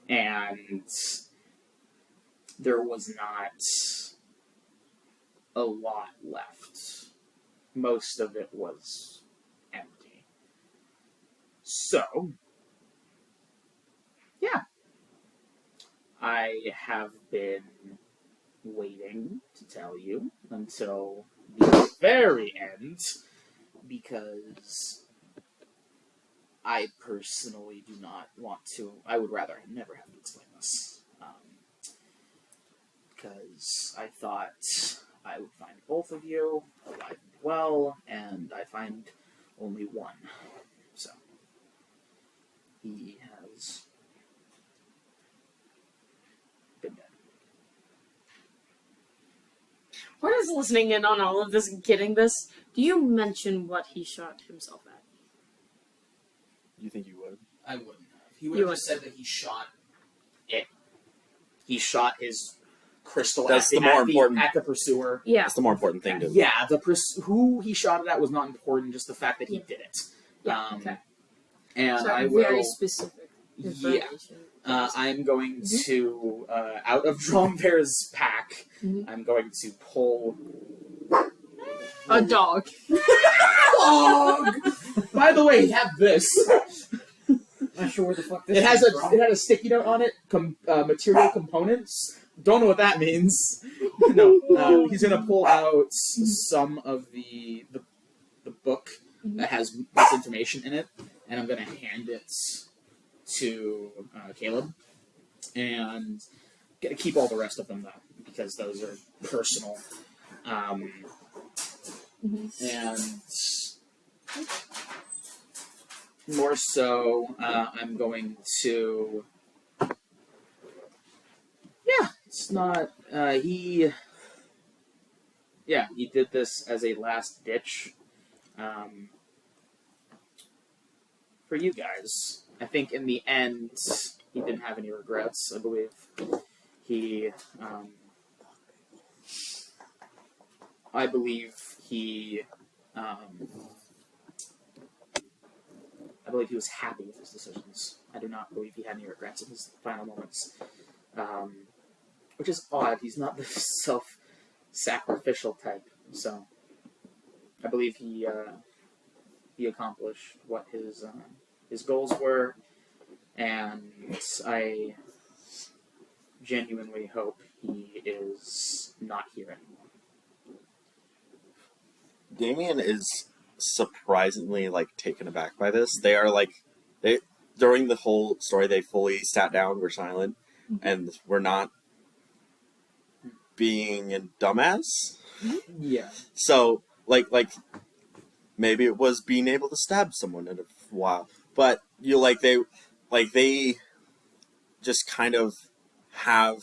And there was not a lot left. Most of it was empty. So, yeah. I have been waiting to tell you until the very end, because I personally do not want to. I would rather never have to explain this. Because I thought I would find both of you alive and well, and I find only one. So, he has been dead. What is listening in on all of this and getting this? Do you mention what he shot himself at? You think you would? I wouldn't have. He would have just said that he shot it. He shot his crystal That's the more important. at the pursuer. Yeah. That's the more important thing to Yeah, who he shot it at was not important, just the fact that he did it. Yeah, okay. And So I will... very specific information. I'm going to, out of Dromver's pack, I'm going to pull... A dog. Dog! By the way, have this. Not sure where the fuck this It had is a sticky note on it, material components. Don't know what that means. No, he's gonna pull out some of the book that has this information in it, and I'm gonna hand it to Caleb, and gonna keep all the rest of them though, because those are personal. And more so, I'm going to... Yeah, it's not... He did this as a last ditch for you guys. I think in the end, he didn't have any regrets, I believe. I believe he was happy with his decisions. I do not believe he had any regrets in his final moments. Which is odd. He's not the self-sacrificial type. So, I believe he accomplished what his goals were, and I genuinely hope he is not here anymore. Damien is surprisingly taken aback by this. They are during the whole story they fully sat down, were silent, and were not being a dumbass. Yeah. So maybe it was being able to stab someone in a while. but they just kind of have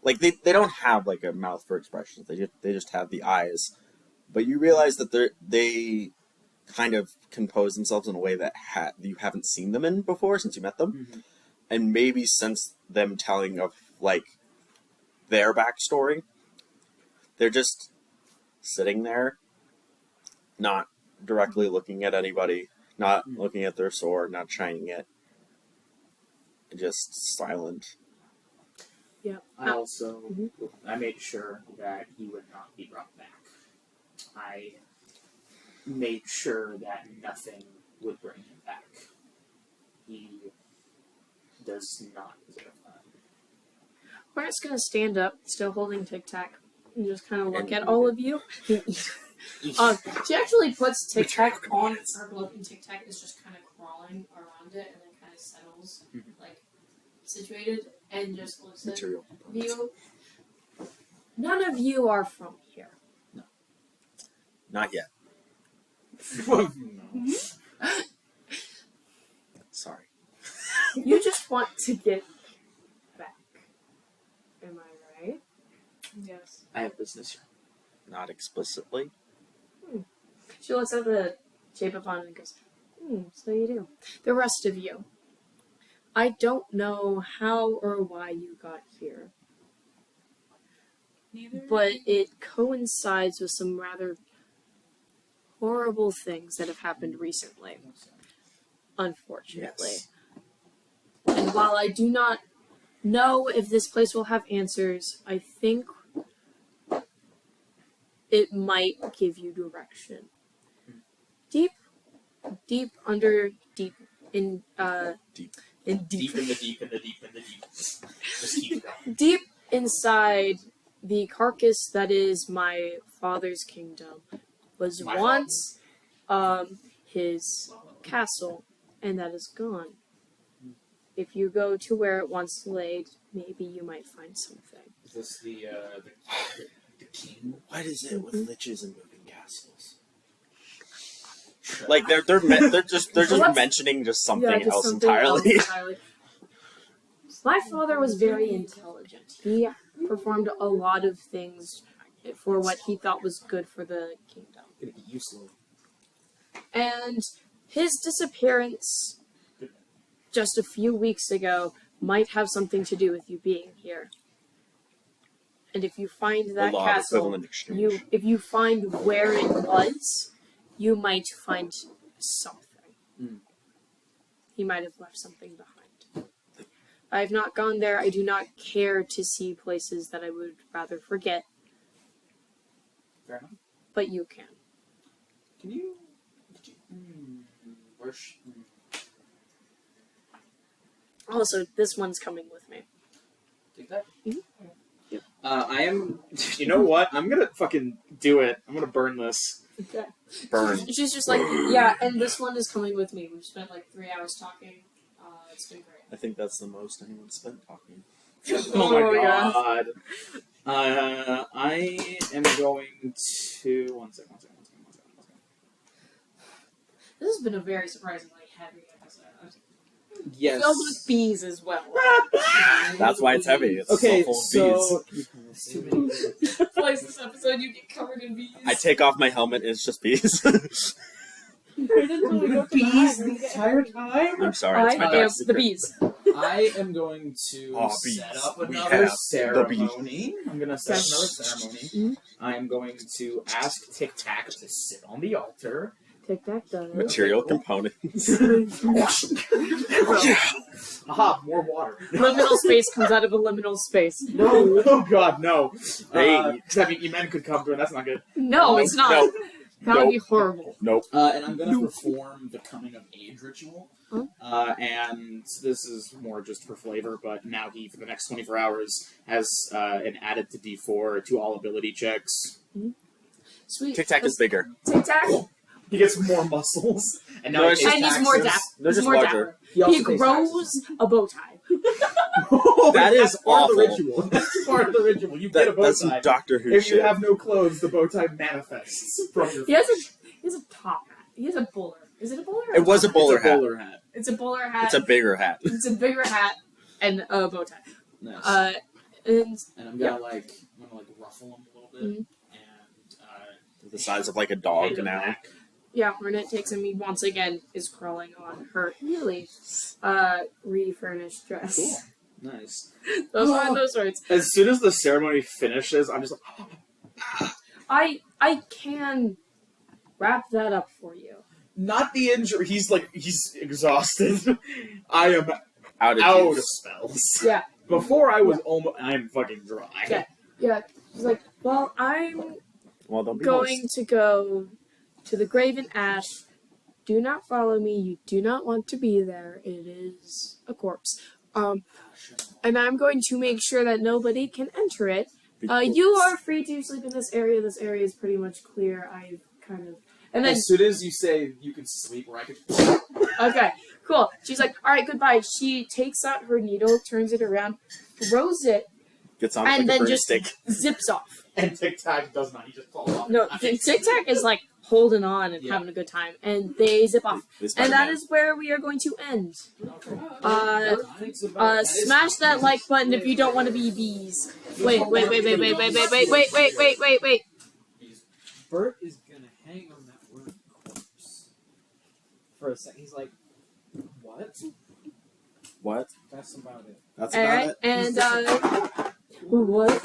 like they don't have like a mouth for expressions. They just have the eyes. But you realize that they kind of compose themselves in a way that you haven't seen them in before since you met them, and maybe since them telling of like their backstory, they're just sitting there, not directly looking at anybody, not looking at their sword, not shining it, just silent. Yeah. I also I made sure that he would not be brought back. I made sure that nothing would bring him back. He does not deserve that. We're just gonna stand up, still holding Tic Tac, and just kind of look at all of you. She actually puts Tic Tac on her glove, and Tic Tac is just kind of crawling around it, and then kind of settles, like situated, and just looks at you. None of you are from here. No. Not yet. Sorry. You just want to get back. Am I right? Yes. I have business here. Not explicitly. She looks at the shape of on and goes, so you do. The rest of you. I don't know how or why you got here. Neither. But it coincides with some rather horrible things that have happened recently. Unfortunately. Yes. And while I do not know if this place will have answers, I think it might give you direction. Deep in the deep. Deep in the deep in the deep in the deep. Just keep going. Deep inside the carcass that is my father's kingdom was once his castle, and that is gone. If you go to where it once laid, maybe you might find something. Is this the king? What is it with liches and moving castles? Like they're just mentioning just something Just else something entirely. else entirely. My father was very intelligent. He performed a lot of things for what he thought was good for the kingdom. Gonna eat you slowly. And his disappearance just a few weeks ago might have something to do with you being here. And if you find that law of castle, equivalent exchange. if you find where it was, you might find something. He might have left something behind. I have not gone there. I do not care to see places that I would rather forget. Fair enough. But you can. Could you Also, this one's coming with me. take that? I am. You know what? I'm gonna fucking do it. I'm gonna burn this. Okay. Burn. She's just like, yeah, and this one is coming with me. We've spent like 3 hours talking. It's been great. I think that's the most anyone spent talking. Oh my yeah. god. I am going to one second. This has been a very surprisingly heavy episode. Yes. Filled with bees as well. That's why it's heavy. It's Okay, so full of bees. It's too many. Twice this episode, you get covered in bees. I take off my helmet, it's just bees. Bees the entire time? I'm sorry, it's my I am dark the secret. bees. I am going to Bees. set up We another have the bees. ceremony. I'm going to set up another ceremony. I am going to ask Tic Tac to sit on the altar. Tic Tac does. Material components. Aha, more water. Liminal space comes out of a liminal space. No, oh god, no. Hey. Because that means men could come through, and that's not good. No, it's not. No. That would be horrible. Nope. And I'm going to perform the coming of age ritual. Huh? And this is more just for flavor, but now he, for the next 24 hours, has an added to D4 to all ability checks. Sweet. Tic Tac is bigger. Tic Tac. He gets more muscles. And now No, he it's pays And he's taxes. more dapper. They're He's just more larger. dapper. also He pays grows taxes. a bow tie. Oh, That is that's part of the awful. ritual. That's part of the ritual. You get a bow That's tie. some Doctor Who If shit. you have no clothes, the bow tie manifests from your He has a top hat. He has a bowler. Is it a bowler? or It was a top bowler It's a hat. bowler hat. It's a bowler hat. It's a bigger hat. It's a bigger hat and a bow tie. Nice. And And I'm gonna ruffle him a little bit, Mhm. and The size of like a dog hand him now. back. yeah, Hornet takes him. He once again is crawling on her really refurnished dress. Cool. Nice. Those are those words. As soon as the ceremony finishes, I'm just like, I can wrap that up for you. not the injury. He's exhausted. I am Out of out of juice. spells. Yeah. Before I was I'm fucking dry. Yeah. Yeah. He's like, well, I'm Well, don't be going moist. to go to the Graven Ash. Do not follow me. You do not want to be there. It is a corpse. And I'm going to make sure that nobody can enter it. You are free to sleep in this area. This area is pretty much clear. I've kind of... And then, As soon as you say you can sleep, where I can. okay, cool. She's like, all right, goodbye. She takes out her needle, turns it around, throws it, Gets on and like a then burn just stick. zips off. And Tic Tac does not. He just falls off. No, Tic Tac is like holding on and Yeah. having a good time, and they zip off. This And that Spider-Man. is where we are going to end. That Smash that like button if you don't want to be bees. Wait. Bert is gonna hang on that word corpse for a second. He's like, what? What? That's about it. That's All about right, it. and what?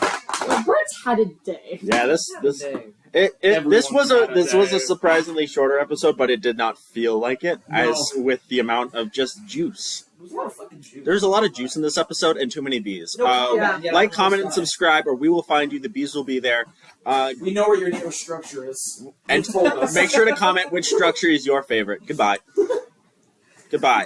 Well, Bert's had a day. Yeah, this Dang. this Everyone's was had a this was day. a surprisingly shorter episode, but it did not feel like it, as with the amount of just juice. It was a lot of fucking juice. There's a lot of juice in this episode and too many bees. Yeah. Like, comment, and subscribe, or we will find you. The bees will be there. We know where your nearest structure is. And You told us. make sure to comment which structure is your favorite. Goodbye. Goodbye.